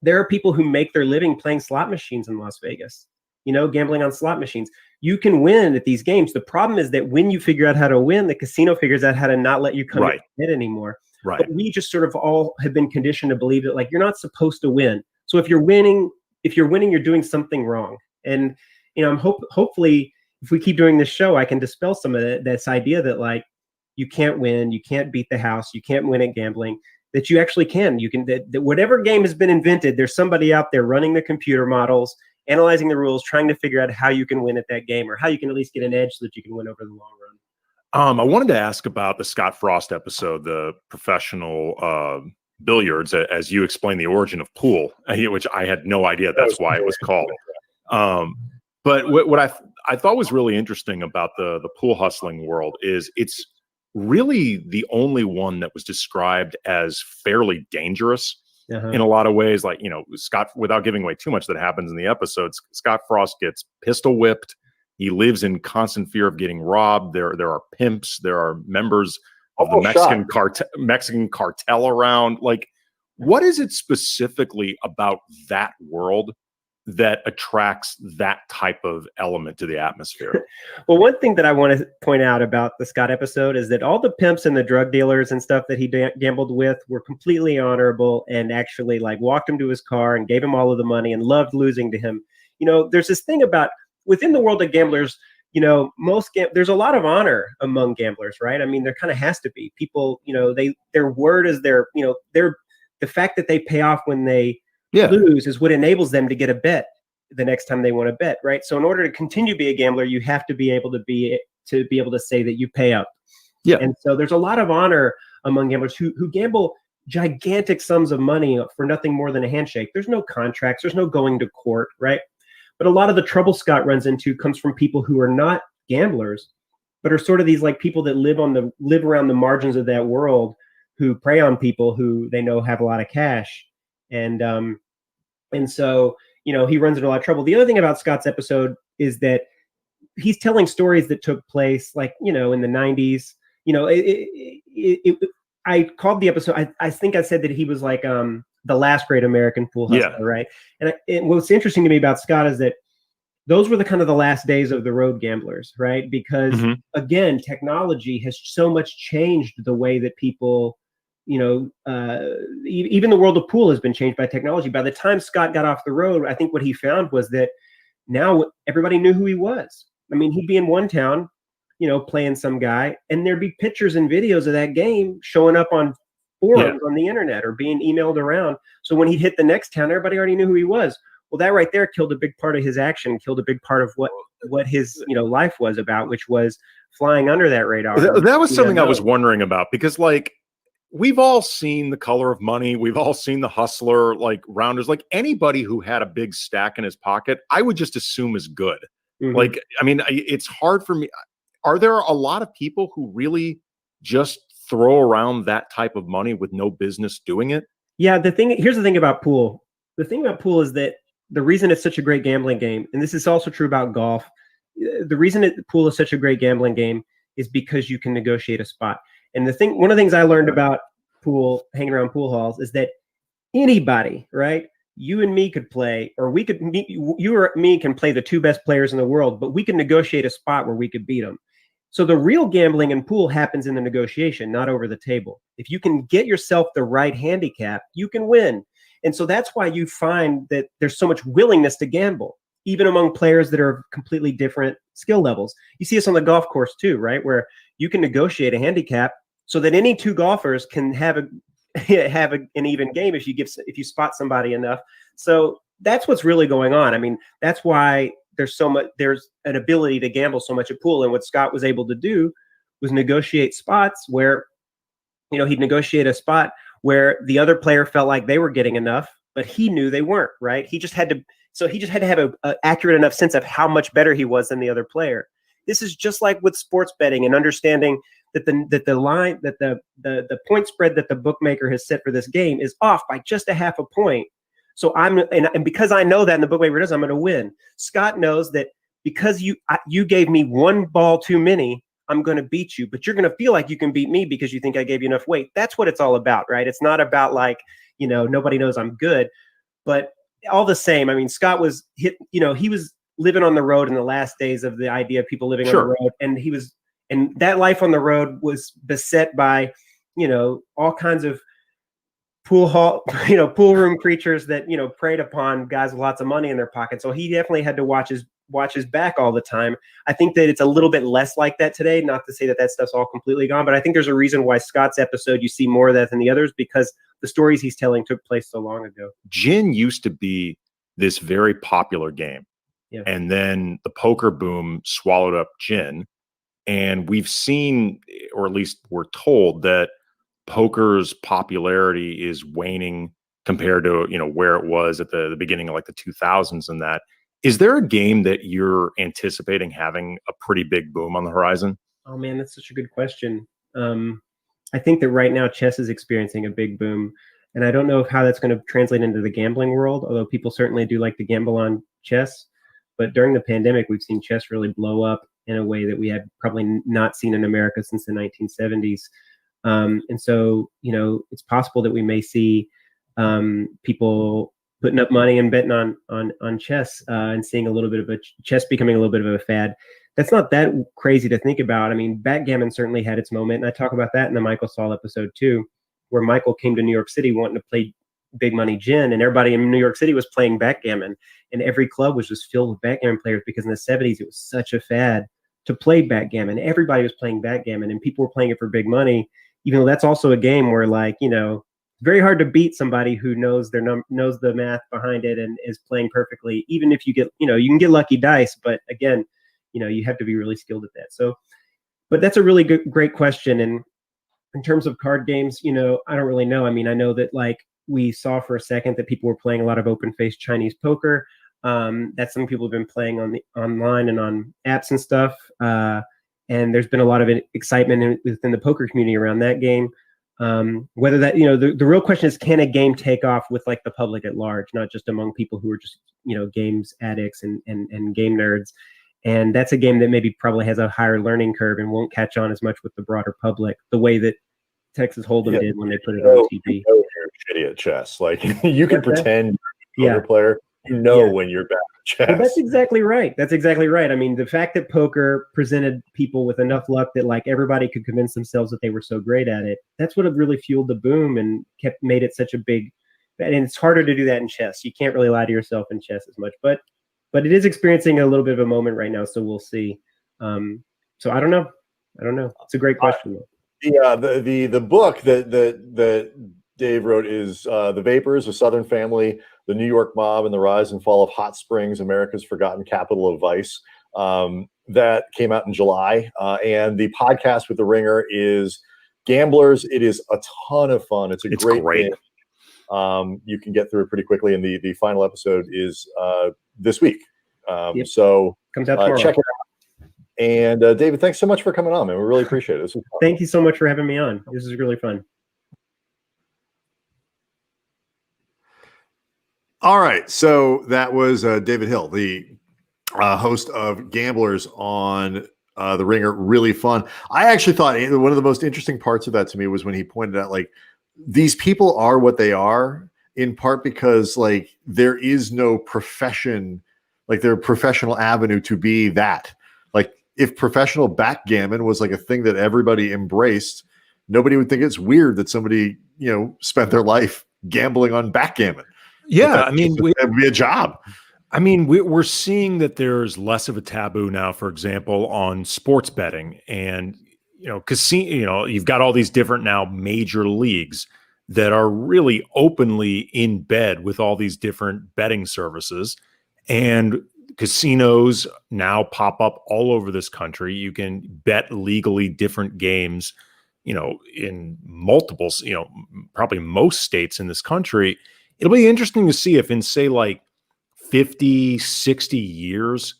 there are people who make their living playing slot machines in Las Vegas, gambling on slot machines. You can win at these games. The problem is that when you figure out how to win, the casino figures out how to not let you come in anymore. Right. But we just sort of all have been conditioned to believe that, like, you're not supposed to win. So if you're winning, you're doing something wrong. And, hopefully, if we keep doing this show, I can dispel some of this idea that, like, you can't win, you can't beat the house, you can't win at gambling, that you actually can. You can, that whatever game has been invented, there's somebody out there running the computer models, analyzing the rules, trying to figure out how you can win at that game, or how you can at least get an edge so that you can win over the long run. I wanted to ask about the Scott Frost episode, the professional billiards, as you explained the origin of pool, which I had no idea that's why it was called. But what I thought was really interesting about the pool hustling world is it's really the only one that was described as fairly dangerous. in a lot of ways. Like, Scott, without giving away too much that happens in the episodes, Scott Frost gets pistol whipped. He lives in constant fear of getting robbed. There are pimps. There are members of the Mexican cartel around. Like, what is it specifically about that world that attracts that type of element to the atmosphere? Well, one thing that I want to point out about the Scott episode is that all the pimps and the drug dealers and stuff that he gambled with were completely honorable and actually like walked him to his car and gave him all of the money and loved losing to him. There's this thing about within the world of gamblers, there's a lot of honor among gamblers, right? I mean, there kind of has to be people, their word is the fact that they pay off when they lose is what enables them to get a bet the next time they want to bet, right? So in order to continue to be a gambler, you have to be able to say that you pay up. Yeah. And so there's a lot of honor among gamblers who gamble gigantic sums of money for nothing more than a handshake. There's no contracts, there's no going to court, right? But a lot of the trouble Scott runs into comes from people who are not gamblers, but are sort of these like people that live around the margins of that world, who prey on people who they know have a lot of cash. And so, he runs into a lot of trouble. The other thing about Scott's episode is that he's telling stories that took place like, in the 90s. I called the episode, I think I said that he was like the last great American pool hustler, right? And what's interesting to me about Scott is that those were the kind of the last days of the road gamblers, right? Because again, technology has so much changed the way that people, even the world of pool has been changed by technology. By the time Scott got off the road, I think what he found was that now everybody knew who he was. I mean, he'd be in one town, playing some guy, and there'd be pictures and videos of that game showing up on forums on the internet or being emailed around. So when he'd hit the next town, everybody already knew who he was. Well, that right there killed a big part of his action, killed a big part of what his life was about, which was flying under that radar. That was something I was wondering about, because like we've all seen The Color of Money, we've all seen The Hustler, like Rounders, like anybody who had a big stack in his pocket, I would just assume is good. Like, I mean, it's hard for me. Are there a lot of people who really just throw around that type of money with no business doing it? Yeah, here's the thing about pool. The thing about pool is that the reason it's such a great gambling game, and this is also true about golf, the reason pool is such a great gambling game is because you can negotiate a spot. And one of the things I learned about pool, hanging around pool halls, is that anybody, right? You and me could play, or you or me can play the two best players in the world, but we can negotiate a spot where we could beat them. So the real gambling in pool happens in the negotiation, not over the table. If you can get yourself the right handicap, you can win. And so that's why you find that there's so much willingness to gamble, even among players that are completely different skill levels. You see this on the golf course too, right? Where you can negotiate a handicap so that any two golfers can have an even game if you spot somebody enough. So that's what's really going on. I mean, that's why there's an ability to gamble so much at pool. And what Scott was able to do was negotiate spots where, he'd negotiate a spot where the other player felt like they were getting enough, but he knew they weren't, right? He just had to have an accurate enough sense of how much better he was than the other player. This is just like with sports betting and understanding that the point spread that the bookmaker has set for this game is off by just a half a point. So and because I know that and the bookmaker does, I'm going to win. Scott knows that because you gave me one ball too many, I'm going to beat you, but you're going to feel like you can beat me because you think I gave you enough weight. That's what it's all about, right? It's not about like, nobody knows I'm good, but all the same, I mean, Scott was he was living on the road in the last days of the idea of people living on the road. And that life on the road was beset by, all kinds of pool room creatures that, preyed upon guys with lots of money in their pockets. So he definitely had to watch his back all the time. I think that it's a little bit less like that today. Not to say that stuff's all completely gone, but I think there's a reason why Scott's episode, you see more of that than the others, because the stories he's telling took place so long ago. Gin used to be this very popular game. Yeah. And then the poker boom swallowed up gin. And we've seen, or at least we're told, that poker's popularity is waning compared to, where it was at the beginning of like the 2000s and that. Is there a game that you're anticipating having a pretty big boom on the horizon? Oh man, that's such a good question. I think that right now chess is experiencing a big boom. And I don't know how that's going to translate into the gambling world, although people certainly do like to gamble on chess. But during the pandemic, we've seen chess really blow up in a way that we had probably not seen in America since the 1970s. And so, it's possible that we may see people putting up money and betting on chess and seeing a little bit of chess becoming a little bit of a fad. That's not that crazy to think about. I mean, backgammon certainly had its moment, and I talk about that in the Michael Saul episode too, where Michael came to New York City wanting to play big money gin, and everybody in New York City was playing backgammon, and every club was just filled with backgammon players because in the 70s it was such a fad to play backgammon. Everybody was playing backgammon, and people were playing it for big money, even though that's also a game where, very hard to beat somebody who knows knows the math behind it and is playing perfectly. Even if you get, you can get lucky dice, but again, you have to be really skilled at that. So, but that's a really great question. And in terms of card games, I don't really know. I mean, I know that we saw for a second that people were playing a lot of open-faced Chinese poker. That's something people have been playing online and on apps and stuff. And there's been a lot of excitement within the poker community around that game. Whether that, the real question is, can a game take off with the public at large, not just among people who are just, games addicts and game nerds. And that's a game that maybe probably has a higher learning curve and won't catch on as much with the broader public, the way that Texas Hold'em did when they put it on TV. You're shitty at chess. You can pretend you're a poker player. When you're bad at chess. Well, that's exactly right. That's exactly right. I mean, the fact that poker presented people with enough luck that everybody could convince themselves that they were so great at it, that's what really fueled the boom and made it such a big. And it's harder to do that in chess. You can't really lie to yourself in chess as much, but it is experiencing a little bit of a moment right now. So we'll see. So I don't know. It's a great question. The book that Dave wrote is The Vapors, A Southern Family, The New York Mob, and the Rise and Fall of Hot Springs, America's Forgotten Capital of Vice. That came out in July. And the podcast with The Ringer is Gamblers. It is a ton of fun. It's great. You can get through it pretty quickly. And the final episode is this week. So comes out tomorrow. Check it out. And David, thanks so much for coming on, man. We really appreciate it. This was fun. Thank you so much for having me on. This is really fun. All right. So that was David Hill, the host of Gamblers on The Ringer. Really fun. I actually thought one of the most interesting parts of that to me was when he pointed out, these people are what they are in part because, there is no profession, their professional avenue to be that. If professional backgammon was a thing that everybody embraced, nobody would think it's weird that somebody, spent their life gambling on backgammon. Yeah, that would be a job. I mean, we're seeing that there's less of a taboo now, for example, on sports betting and, casino, you've got all these different now major leagues that are really openly in bed with all these different betting services, and casinos now pop up all over this country. You can bet legally different games, in multiples, probably most states in this country. It'll be interesting to see if in, say, 50, 60 years,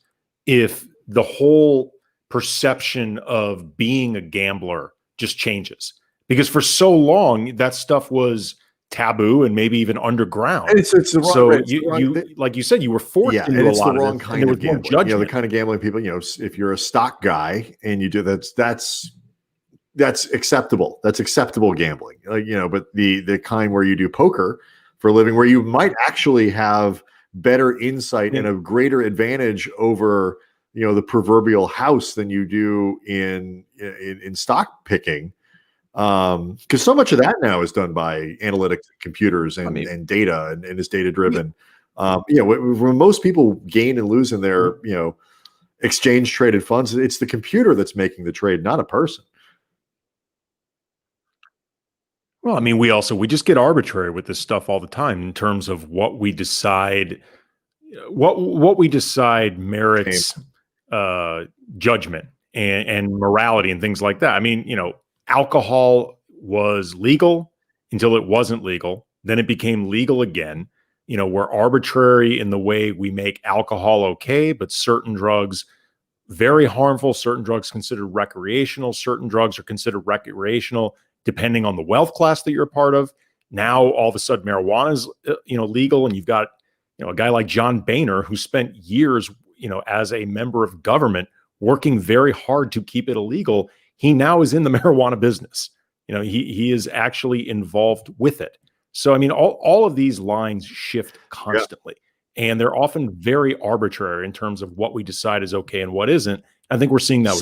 if the whole perception of being a gambler just changes. Because for so long, that stuff was taboo and maybe even underground. And it's the wrong, so it's you, the wrong you thing. like you said, you were forced into and a it's lot the wrong of this, kind of no gambling. judgment. The kind of gambling people, if you're a stock guy and you do that's acceptable. That's acceptable gambling. But the kind where you do poker for a living, where you might actually have better insight and a greater advantage over the proverbial house than you do in stock picking. Because so much of that now is done by analytics, computers, and data, and is data driven. When most people gain and lose in their exchange traded funds, it's the computer that's making the trade, not a person. Well, I mean, we just get arbitrary with this stuff all the time in terms of what we decide, what we decide merits judgment and morality and things like that. I mean, alcohol was legal until it wasn't legal. Then it became legal again. We're arbitrary in the way we make alcohol okay, but certain drugs very harmful. Certain drugs considered recreational. Certain drugs are considered recreational depending on the wealth class that you're a part of. Now all of a sudden marijuana is legal, and you've got a guy like John Boehner who spent years as a member of government working very hard to keep it illegal. He now is in the marijuana business. He is actually involved with it. So I mean, all of these lines shift constantly, and they're often very arbitrary in terms of what we decide is okay and what isn't. I think we're seeing that.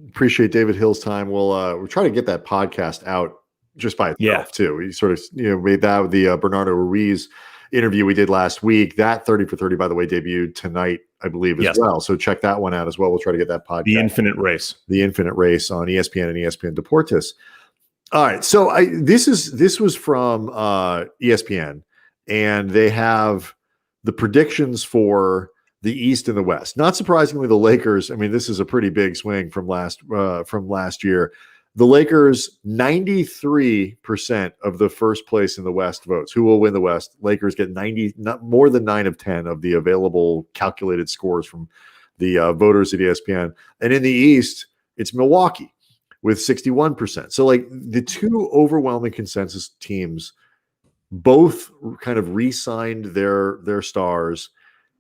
Appreciate David Hill's time. We'll try to get that podcast out just by itself too. We sort of made that with the Bernardo Ruiz interview we did last week. That 30 for 30, by the way, debuted tonight, I believe, as well. So check that one out as well. We'll try to get that podcast. The Infinite Race on ESPN and ESPN Deportes. All right. So this was from ESPN, and they have the predictions for the East and the West. Not surprisingly, the Lakers. I mean, this is a pretty big swing from last year. The Lakers, 93% of the first place in the West votes. Who will win the West? Lakers get more than 9 of 10 of the available calculated scores from the voters at ESPN. And in the East, it's Milwaukee with 61%. So like the two overwhelming consensus teams both kind of re-signed their stars,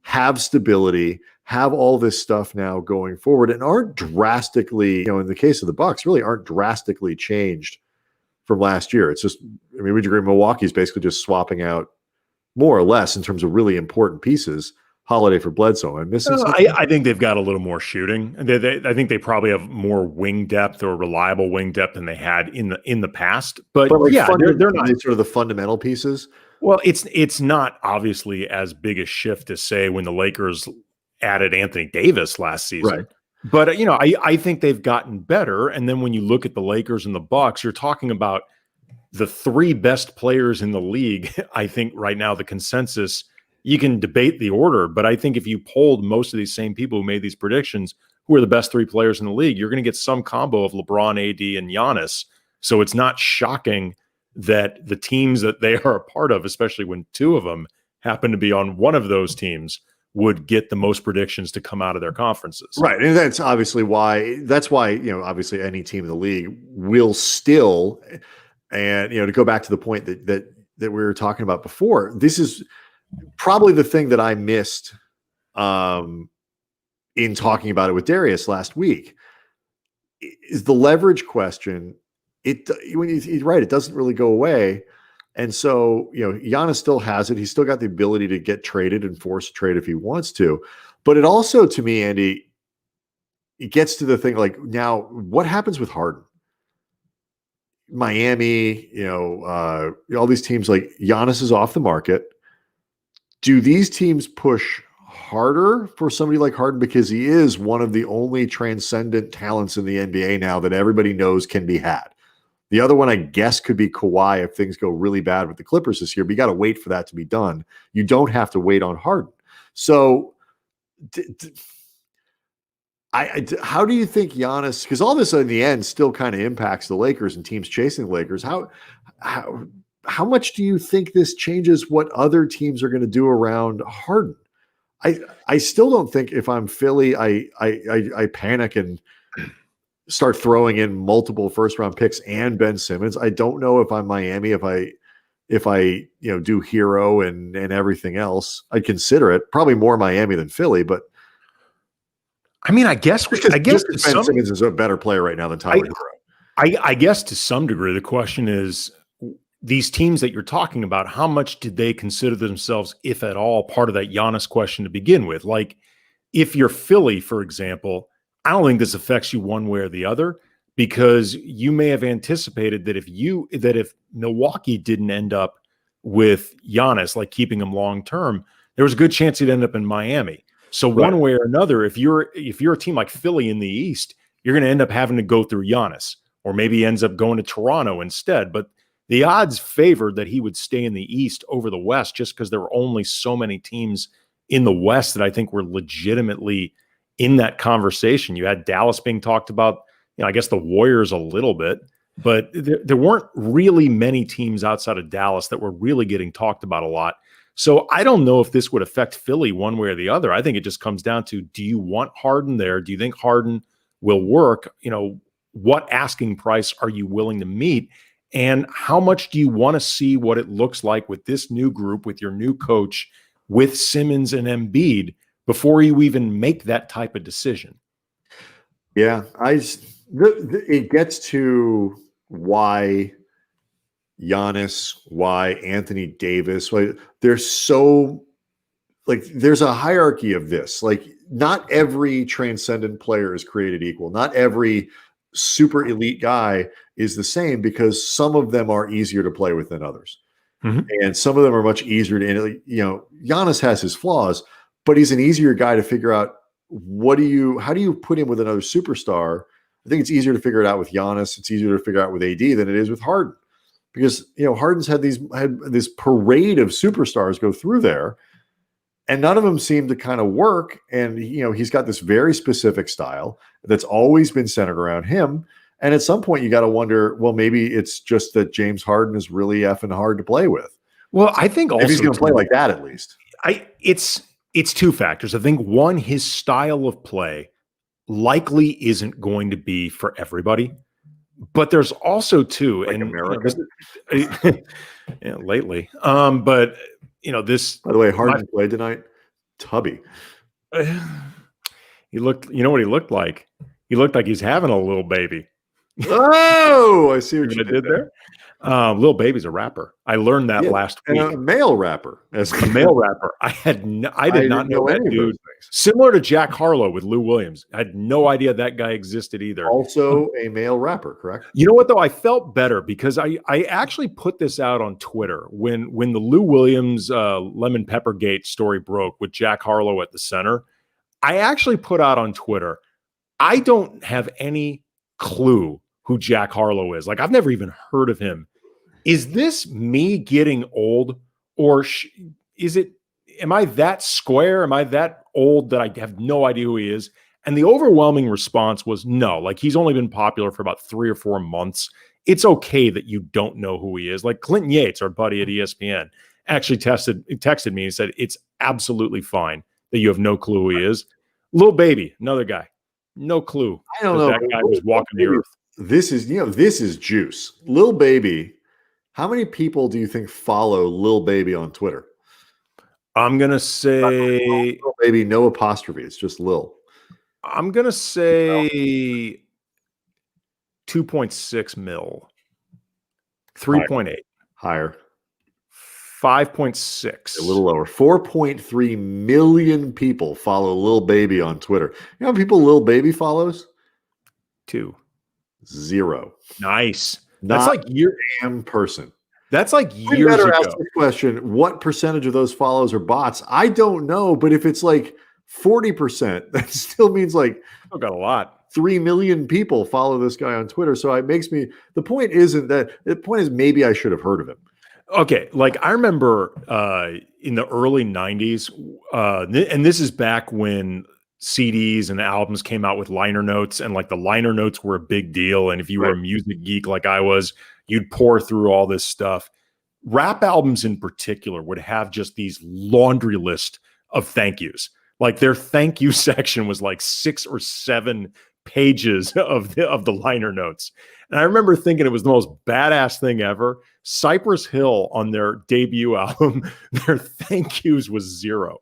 have stability, have all this stuff now going forward, and aren't drastically, in the case of the Bucks, really aren't drastically changed from last year. It's just, I mean, would you agree Milwaukee's basically just swapping out more or less in terms of really important pieces, Holiday for Bledsoe? I'm missing something? I think they've got a little more shooting. I think they probably have more wing depth or reliable wing depth than they had in the past. But like they're not sort of the fundamental pieces. Well, it's not obviously as big a shift as say when the Lakers added Anthony Davis last season. Right. But I think they've gotten better. And then when you look at the Lakers and the Bucks, you're talking about the 3 best players in the league. I think right now the consensus, you can debate the order, but I think if you polled most of these same people who made these predictions, who are the best 3 players in the league, you're going to get some combo of LeBron, AD, and Giannis. So it's not shocking that the teams that they are a part of, especially when 2 of them happen to be on one of those teams, would get the most predictions to come out of their conferences. Right. And that's why, obviously any team in the league will still, and, to go back to the point that we were talking about before, this is probably the thing that I missed in talking about it with Darius last week is the leverage question. He's right. It doesn't really go away. And so, Giannis still has it. He's still got the ability to get traded and force a trade if he wants to. But it also, to me, Andy, it gets to the thing like, now what happens with Harden? Miami, all these teams, like Giannis is off the market. Do these teams push harder for somebody like Harden because he is one of the only transcendent talents in the NBA now that everybody knows can be had? The other one, I guess, could be Kawhi if things go really bad with the Clippers this year, but you got to wait for that to be done. You don't have to wait on Harden. So how do you think Giannis, because all this in the end still kind of impacts the Lakers and teams chasing the Lakers, how much do you think this changes what other teams are going to do around Harden? I still don't think if I'm Philly, I panic and start throwing in multiple first-round picks and Ben Simmons. I don't know if I'm Miami, if I do Hero and everything else, I'd consider it. Probably more Miami than Philly, but I mean, I guess Ben Simmons is a better player right now than Tyler Hero. I guess to some degree, the question is, these teams that you're talking about, how much did they consider themselves, if at all, part of that Giannis question to begin with? Like, if you're Philly, for example, I don't think this affects you one way or the other, because you may have anticipated that if Milwaukee didn't end up with Giannis, like keeping him long term, there was a good chance he'd end up in Miami. So one way or another, if you're a team like Philly in the East, you're going to end up having to go through Giannis, or maybe he ends up going to Toronto instead. But the odds favored that he would stay in the East over the West, just because there were only so many teams in the West that I think were legitimately in that conversation. You had Dallas being talked about, I guess the Warriors a little bit, but there weren't really many teams outside of Dallas that were really getting talked about a lot. So I don't know if this would affect Philly one way or the other. I think it just comes down to, do you want Harden there? Do you think Harden will work? What asking price are you willing to meet? And how much do you want to see what it looks like with this new group, with your new coach, with Simmons and Embiid before you even make that type of decision? Yeah, it gets to why Giannis, why Anthony Davis, why they're so like there's a hierarchy of this. Like not every transcendent player is created equal. Not every super elite guy is the same because some of them are easier to play with than others. Mhm. And some of them are much easier to, Giannis has his flaws, but he's an easier guy to figure out how do you put him with another superstar? I think it's easier to figure it out with Giannis. It's easier to figure out with AD than it is with Harden because, Harden's had this parade of superstars go through there and none of them seem to kind of work. And, he's got this very specific style that's always been centered around him. And at some point you got to wonder, well, maybe it's just that James Harden is really effing hard to play with. Well, I think also if he's going to play like that, at least it's two factors. I think one, his style of play likely isn't going to be for everybody, but there's also two, like and America. Lately. But this. By the way, Harden played tonight. Tubby. He looked. You know what he looked like? He looked like he's having a little baby. Oh, I see what you did there. Lil Baby's a rapper. I learned that last week. And a male rapper. As a male rapper. I did not know that dude. Similar to Jack Harlow with Lou Williams. I had no idea that guy existed either. Also a male rapper, correct? You know what, though? I felt better because I actually put this out on Twitter when the Lou Williams Lemon Pepper Gate story broke with Jack Harlow at the center. I actually put out on Twitter, I don't have any clue who Jack Harlow is. Like, I've never even heard of him. Is this me getting old, or am I that square? Am I that old that I have no idea who he is? And the overwhelming response was no. Like, he's only been popular for about 3 or 4 months. It's okay that you don't know who he is. Like Clinton Yates, our buddy at ESPN, actually texted me and said, it's absolutely fine that you have no clue who he is. Lil Baby, another guy. No clue. I don't know. That guy was walking the earth. This is juice. Lil Baby. How many people do you think follow Lil Baby on Twitter? I'm going to say Lil Baby, no apostrophe. It's just Lil. I'm going to say 2.6 mil. 3.8. Higher. 5.6. A little lower. 4.3 million people follow Lil Baby on Twitter. You know how many people Lil Baby follows? 2. 0. Nice. That's like damn person. That's like We years better ago. ask the question, what percentage of those follows are bots? I don't know, but if it's like 40%, that still means like Still got a lot. 3 million people follow this guy on Twitter. So it makes me, the point is maybe I should have heard of him. Okay, like I remember in the early 90s, and this is back when CDs and albums came out with liner notes, and like the liner notes were a big deal. And if you were a music geek like I was, you'd pour through all this stuff. Rap albums in particular would have just these laundry list of thank yous. Like their thank you section was like 6 or 7 pages of the liner notes. And I remember thinking it was the most badass thing ever. Cypress Hill on their debut album, their thank yous was 0.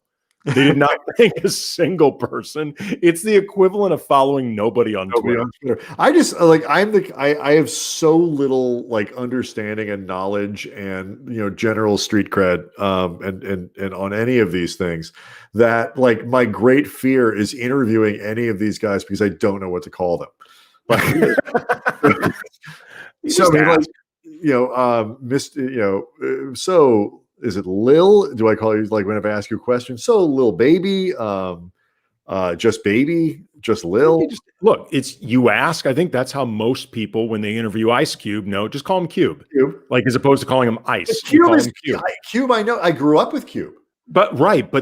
They did not thank a single person. It's the equivalent of following nobody on Twitter. I just like I have so little like understanding and knowledge and general street cred and on any of these things that like my great fear is interviewing any of these guys because I don't know what to call them. Like, so I mean, so is it Lil? Do I call you like whenever I ask you a question? So Lil Baby, just Baby, just Lil. Look, it's you ask. I think that's how most people, when they interview Ice Cube, just call him Cube. Like as opposed to calling him Ice. Cube is Cube. Cube. I know. I grew up with Cube. But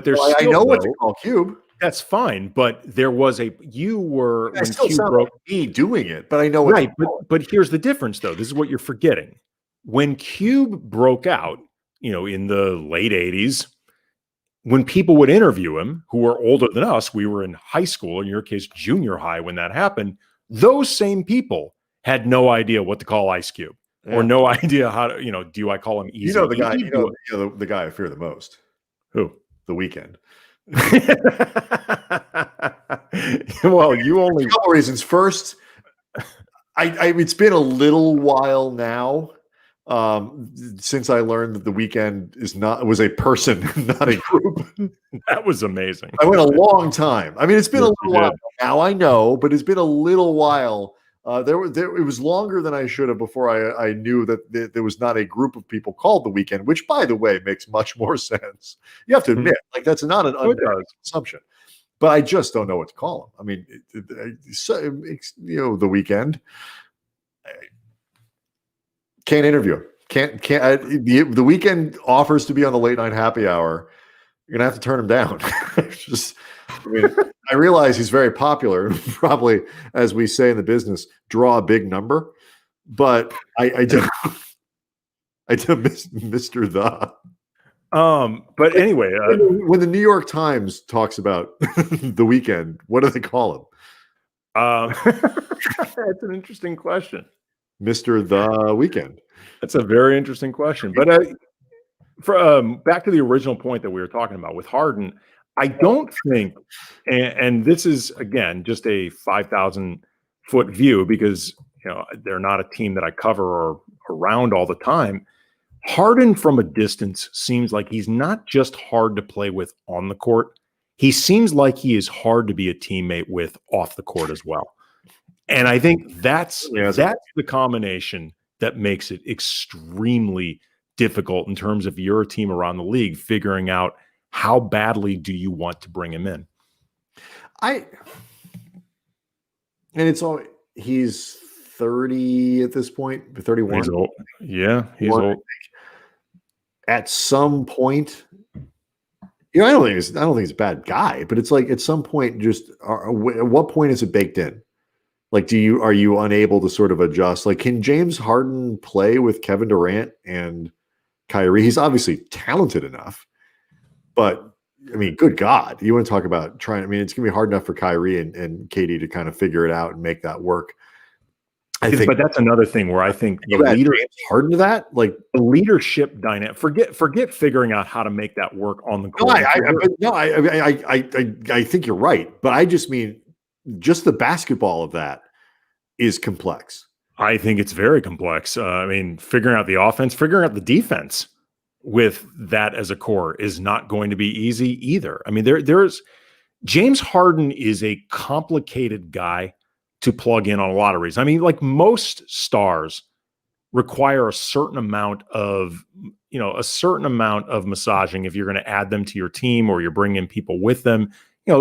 there's I know what to call Cube. That's fine, but there was you were when Cube broke me doing it, but I know what but here's the difference though. This is what you're forgetting. When Cube broke out, in the late 80s, when people would interview him who were older than us, we were in high school, in your case, junior high when that happened, those same people had no idea what to call Ice Cube. or no idea how to, do I call him easy? You know the guy. The guy I fear the most. Who? The Weeknd. Well, you only a couple reasons. First, it's been a little while now since I learned that the Weeknd was a person, not a group. That was amazing. I went a long time. I mean, it's been a little while now. I know, but it's been a little while. It was longer than I should have before I knew that there was not a group of people called the Weeknd, which, by the way, makes much more sense. You have to admit, that's not an unfair assumption. But I just don't know what to call him. I mean, the Weeknd. Can't interview him. The Weeknd offers to be on the late night happy hour. You're gonna have to turn him down. I realize he's very popular. Probably, as we say in the business, draw a big number. But I don't. I don't miss Mr. The. But anyway, when the New York Times talks about the Weeknd, what do they call him? That's an interesting question. Mr. The Weeknd. That's a very interesting question. But back to the original point that we were talking about with Harden, I don't think, and this is again just a 5,000-foot view because they're not a team that I cover or around all the time. Harden from a distance seems like he's not just hard to play with on the court. He seems like he is hard to be a teammate with off the court as well. And I think that's the combination that makes it extremely difficult in terms of your team around the league, figuring out how badly do you want to bring him in. He's 30 at this point, 31. He's old. Yeah, he's old. At some point, I don't think he's a bad guy, but it's like at some point, at what point is it baked in? Like, are you unable to sort of adjust? Like, can James Harden play with Kevin Durant and Kyrie? He's obviously talented enough, but I mean, good God, you want to talk about trying? I mean, it's gonna be hard enough for Kyrie and KD to kind of figure it out and make that work. But that's another thing where I think the leader Harden to that, like the leadership dynamic. Forget figuring out how to make that work on the court. I think you're right, but I just mean just the basketball of that is complex. I think it's very complex. I mean, figuring out the offense, figuring out the defense with that as a core is not going to be easy either. I mean, there's James Harden is a complicated guy to plug in on a lot of reasons. I mean, like most stars require a certain amount of massaging if you're going to add them to your team or you're bringing people with them.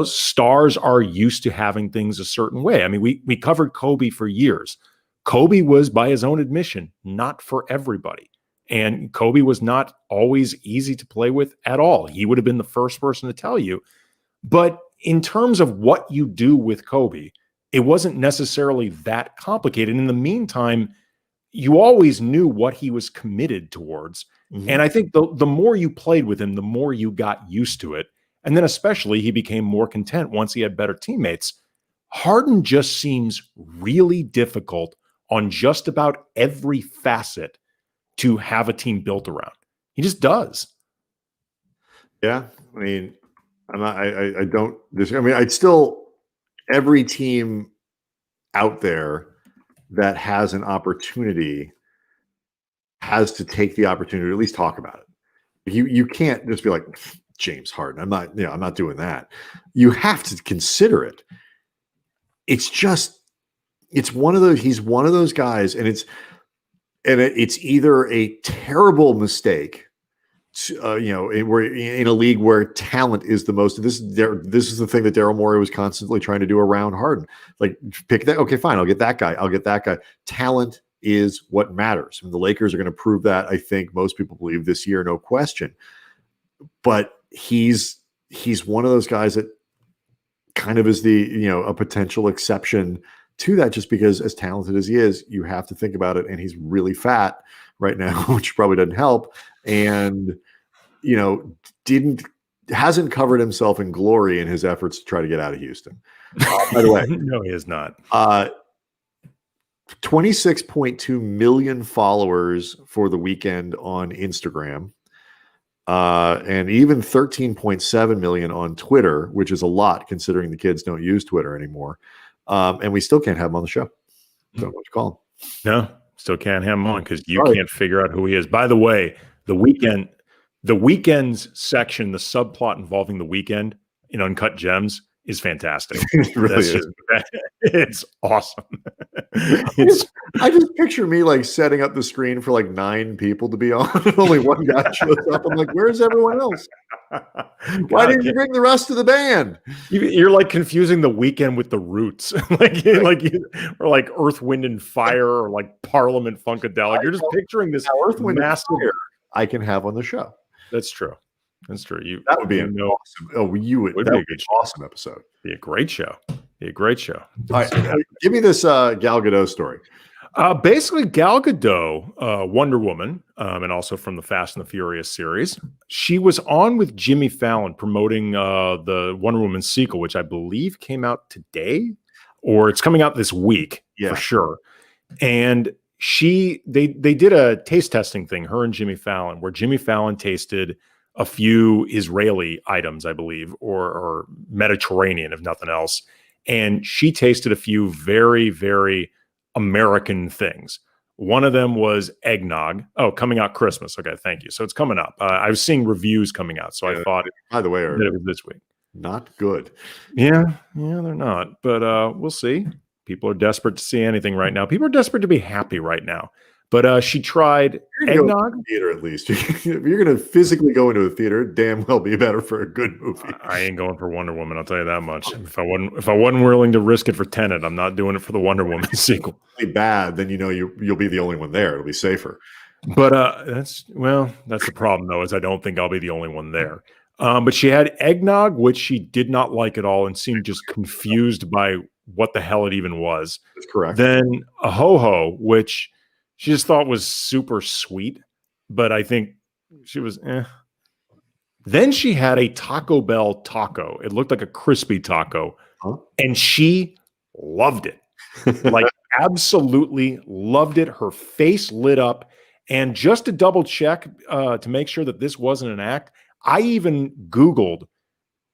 Stars are used to having things a certain way. I mean, we covered Kobe for years. Kobe was, by his own admission, not for everybody. And Kobe was not always easy to play with at all. He would have been the first person to tell you. But in terms of what you do with Kobe, it wasn't necessarily that complicated. In the meantime, you always knew what he was committed towards. Mm-hmm. And I think the more you played with him, the more you got used to it. And then especially he became more content once he had better teammates. Harden just seems really difficult on just about every facet to have a team built around. He just does. Yeah. I mean, I don't disagree. I mean, I'd still, every team out there that has an opportunity has to take the opportunity to at least talk about it. You can't just be like James Harden. I'm not doing that. You have to consider it. It's one of those, he's one of those guys, and it's either a terrible mistake, we're in a league where talent is the most. This is the thing that Daryl Morey was constantly trying to do around Harden. Like, pick that. Okay, fine. I'll get that guy. Talent is what matters. I mean, the Lakers are going to prove that. I think most people believe this year, no question. But he's one of those guys that kind of is a potential exception to that, just because as talented as he is, you have to think about it. And he's really fat right now, which probably doesn't help. And, hasn't covered himself in glory in his efforts to try to get out of Houston. By the way, no, he is not. 26.2 million followers for the weekend on Instagram, and even 13.7 million on Twitter, which is a lot considering the kids don't use Twitter anymore. And we still can't have him on the show. Don't know what to call him. No, still can't have him on because you can't figure out who he is. By the way, the weekend's section, the subplot involving the weekend in Uncut Gems is fantastic. It really is. It's awesome. I just picture me like setting up the screen for like 9 people to be on. Only one guy shows up. I'm like, where's everyone else? Why didn't you bring the rest of the band? You're like confusing the weekend with the Roots, or like Earth, Wind, and Fire, or like Parliament Funkadelic. You're just picturing this Earth, Wind, massive. and Fire I can have on the show. That's true. That's true. That would be an awesome. Oh, you would. That would be an awesome episode. Be a great show. Be a great show. All right, give me this Gal Gadot story. Basically, Gal Gadot, Wonder Woman, and also from the Fast and the Furious series, she was on with Jimmy Fallon promoting the Wonder Woman sequel, which I believe came out today, or it's coming out this week for sure. And they did a taste testing thing, her and Jimmy Fallon, where Jimmy Fallon tasted a few Israeli items, I believe, or Mediterranean, if nothing else. And she tasted a few very, very American things. One of them was eggnog. Oh, coming out Christmas. Okay, thank you. So it's coming up. I was seeing reviews coming out, so I thought, by the way, that it was this week. Not good. Yeah, they're not. But we'll see. People are desperate to see anything right now. People are desperate to be happy right now. But she tried eggnog. Theater, at least. If you're going to physically go into a theater, damn well be better for a good movie. I ain't going for Wonder Woman. I'll tell you that much. If I wasn't willing to risk it for Tenet, I'm not doing it for the Wonder Woman sequel. If it's bad, then you'll be the only one there. It'll be safer. But that's the problem though, is I don't think I'll be the only one there. But she had eggnog, which she did not like at all and seemed just confused by what the hell it even was. That's correct. Then a ho-ho, which she just thought was super sweet, but I think she was Then she had a Taco Bell taco. It looked like a crispy taco, and she loved it. Like, absolutely loved it. Her face lit up. And just to double check to make sure that this wasn't an act, I even Googled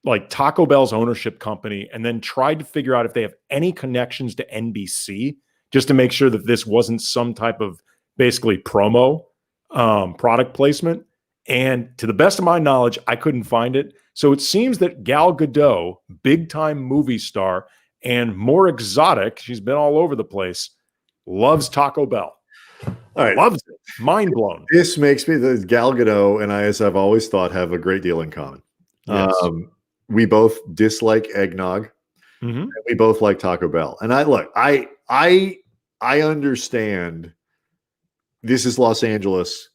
like Taco Bell's ownership company and then tried to figure out if they have any connections to NBC, just to make sure that this wasn't some type of basically promo product placement. And to the best of my knowledge, I couldn't find it. So it seems that Gal Gadot, big time movie star and more exotic, she's been all over the place, loves Taco Bell. All right. Loves it. Mind blown. This makes me, the Gal Gadot and I, as I've always thought, have a great deal in common. Yes. We both dislike eggnog. Mm-hmm. And we both like Taco Bell. And I understand this is Los Angeles.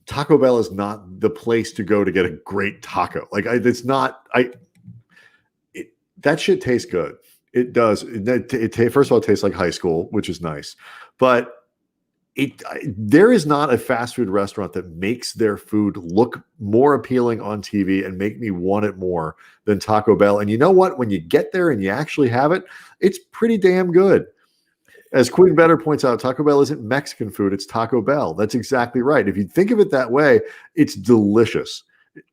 Taco Bell is not the place to go to get a great taco. Like it's not. That shit tastes good. It does. First of all, it tastes like high school, which is nice. But there is not a fast food restaurant that makes their food look more appealing on TV and make me want it more than Taco Bell. And you know what? When you get there and you actually have it, it's pretty damn good. As Queen Better points out, Taco Bell isn't Mexican food, it's Taco Bell. That's exactly right. If you think of it that way, it's delicious.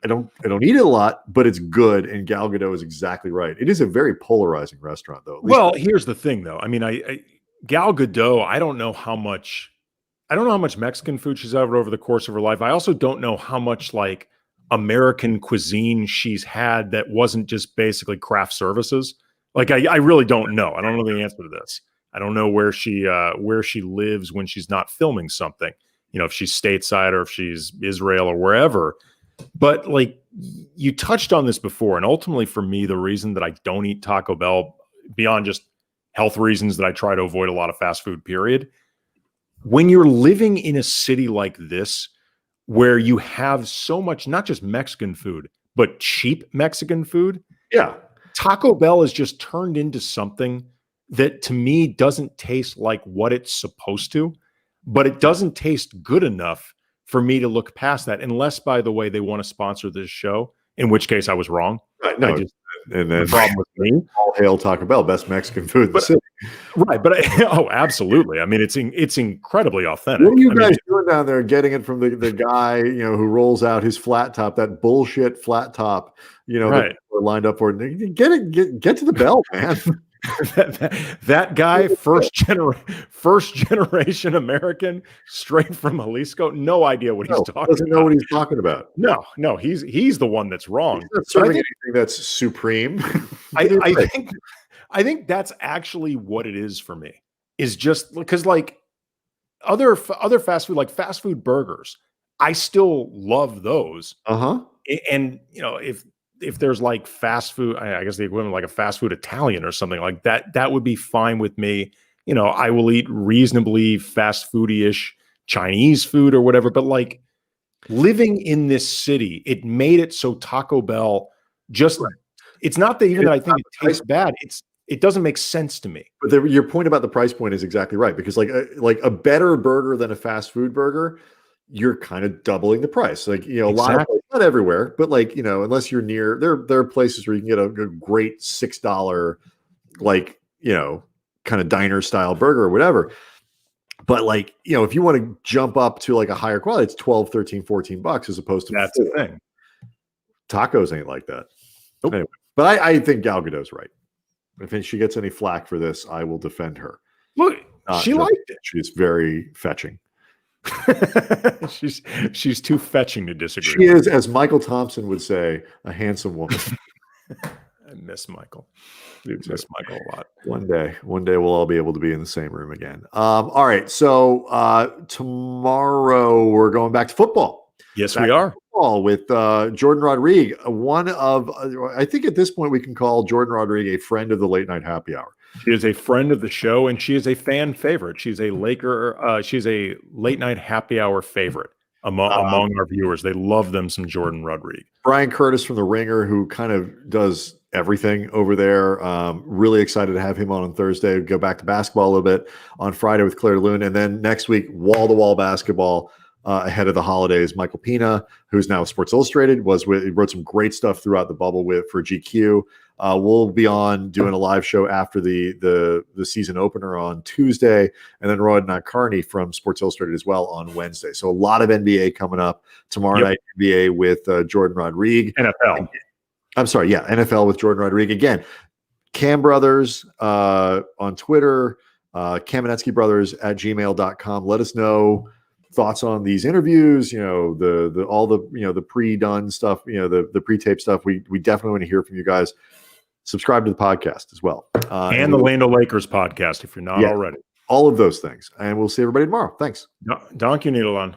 I don't eat it a lot, but it's good. And Gal Gadot is exactly right. It is a very polarizing restaurant, though. Well, here's the thing, though. I mean, Gal Gadot, I don't know how much Mexican food she's had over the course of her life. I also don't know how much like American cuisine she's had that wasn't just basically craft services. Like I really don't know. I don't know the answer to this. I don't know where she lives when she's not filming something. You know, if she's stateside or if she's Israel or wherever. But like you touched on this before, and ultimately for me, the reason that I don't eat Taco Bell, beyond just health reasons that I try to avoid a lot of fast food, period. When you're living in a city like this, where you have so much, not just Mexican food, but cheap Mexican food. Yeah. Taco Bell has just turned into something that to me doesn't taste like what it's supposed to, but it doesn't taste good enough for me to look past that, unless, by the way, they want to sponsor this show, in which case I was wrong. Right, no, and then the problem with me. All hail Taco Bell, best Mexican food in the city. Right, but absolutely. I mean, it's incredibly authentic. What are you I guys mean, doing down there getting it from the guy, who rolls out his flat top, that bullshit flat top, that right. we're lined up for? Get to the belt, man. that guy, first generation American, straight from Jalisco, no idea what he's talking Doesn't know about. what he's talking about. No, he's the one that's wrong. He's not serving anything that's supreme. I think that's actually what it is for me. Is just because like other fast food, like fast food burgers, I still love those. And if there's like fast food, I guess the equivalent like a fast food Italian or something like that, that would be fine with me. I will eat reasonably fast foody-ish Chinese food or whatever. But like living in this city, it made it so Taco Bell just, it's not that even that I think it tastes bad. It doesn't make sense to me. But your point about the price point is exactly right, because like a better burger than a fast food burger, you're kind of doubling the price. Like, a lot of places, not everywhere, but like, unless you're near there are places where you can get a great $6, like, kind of diner style burger or whatever. But like, if you want to jump up to like a higher quality, it's 12, 13, $14 as opposed to that's the thing. Tacos ain't like that. Nope. Anyway, but I think Gal Gadot's right. If she gets any flack for this, I will defend her. Look, she liked it. She's very fetching. she's too fetching to disagree. She is, as Michael Thompson would say, a handsome woman. I miss Michael. I miss Michael a lot. One day we'll all be able to be in the same room again. All right. So tomorrow we're going back to football. Yes, we are. With Jordan Rodriguez, one of, I think at this point we can call Jordan Rodriguez a friend of the late night happy hour. She is a friend of the show, and she is a fan favorite. She's a Laker. She's a late night happy hour favorite among our viewers. They love them some Jordan Rodriguez. Brian Curtis from The Ringer, who kind of does everything over there. Really excited to have him on Thursday. Go back to basketball a little bit on Friday with Claire Loon, and then next week wall-to-wall basketball. Ahead of the holidays, Michael Pina, who's now Sports Illustrated, he wrote some great stuff throughout the bubble for GQ. We'll be on doing a live show after the season opener on Tuesday, and then Rod Carney from Sports Illustrated as well on Wednesday. So a lot of NBA coming up tomorrow night. NBA with Jordan Rodriguez. NFL. I'm sorry, yeah, NFL with Jordan Rodriguez again. Cam Brothers on Twitter, Kamenetzky Brothers at gmail.com. Let us know thoughts on these interviews, all the pre-done stuff, the pre-tape stuff. We definitely want to hear from you guys. Subscribe to the podcast as well. And the Land O' Lakers podcast, if you're not already. All of those things. And we'll see everybody tomorrow. Thanks. Donkey Needle on.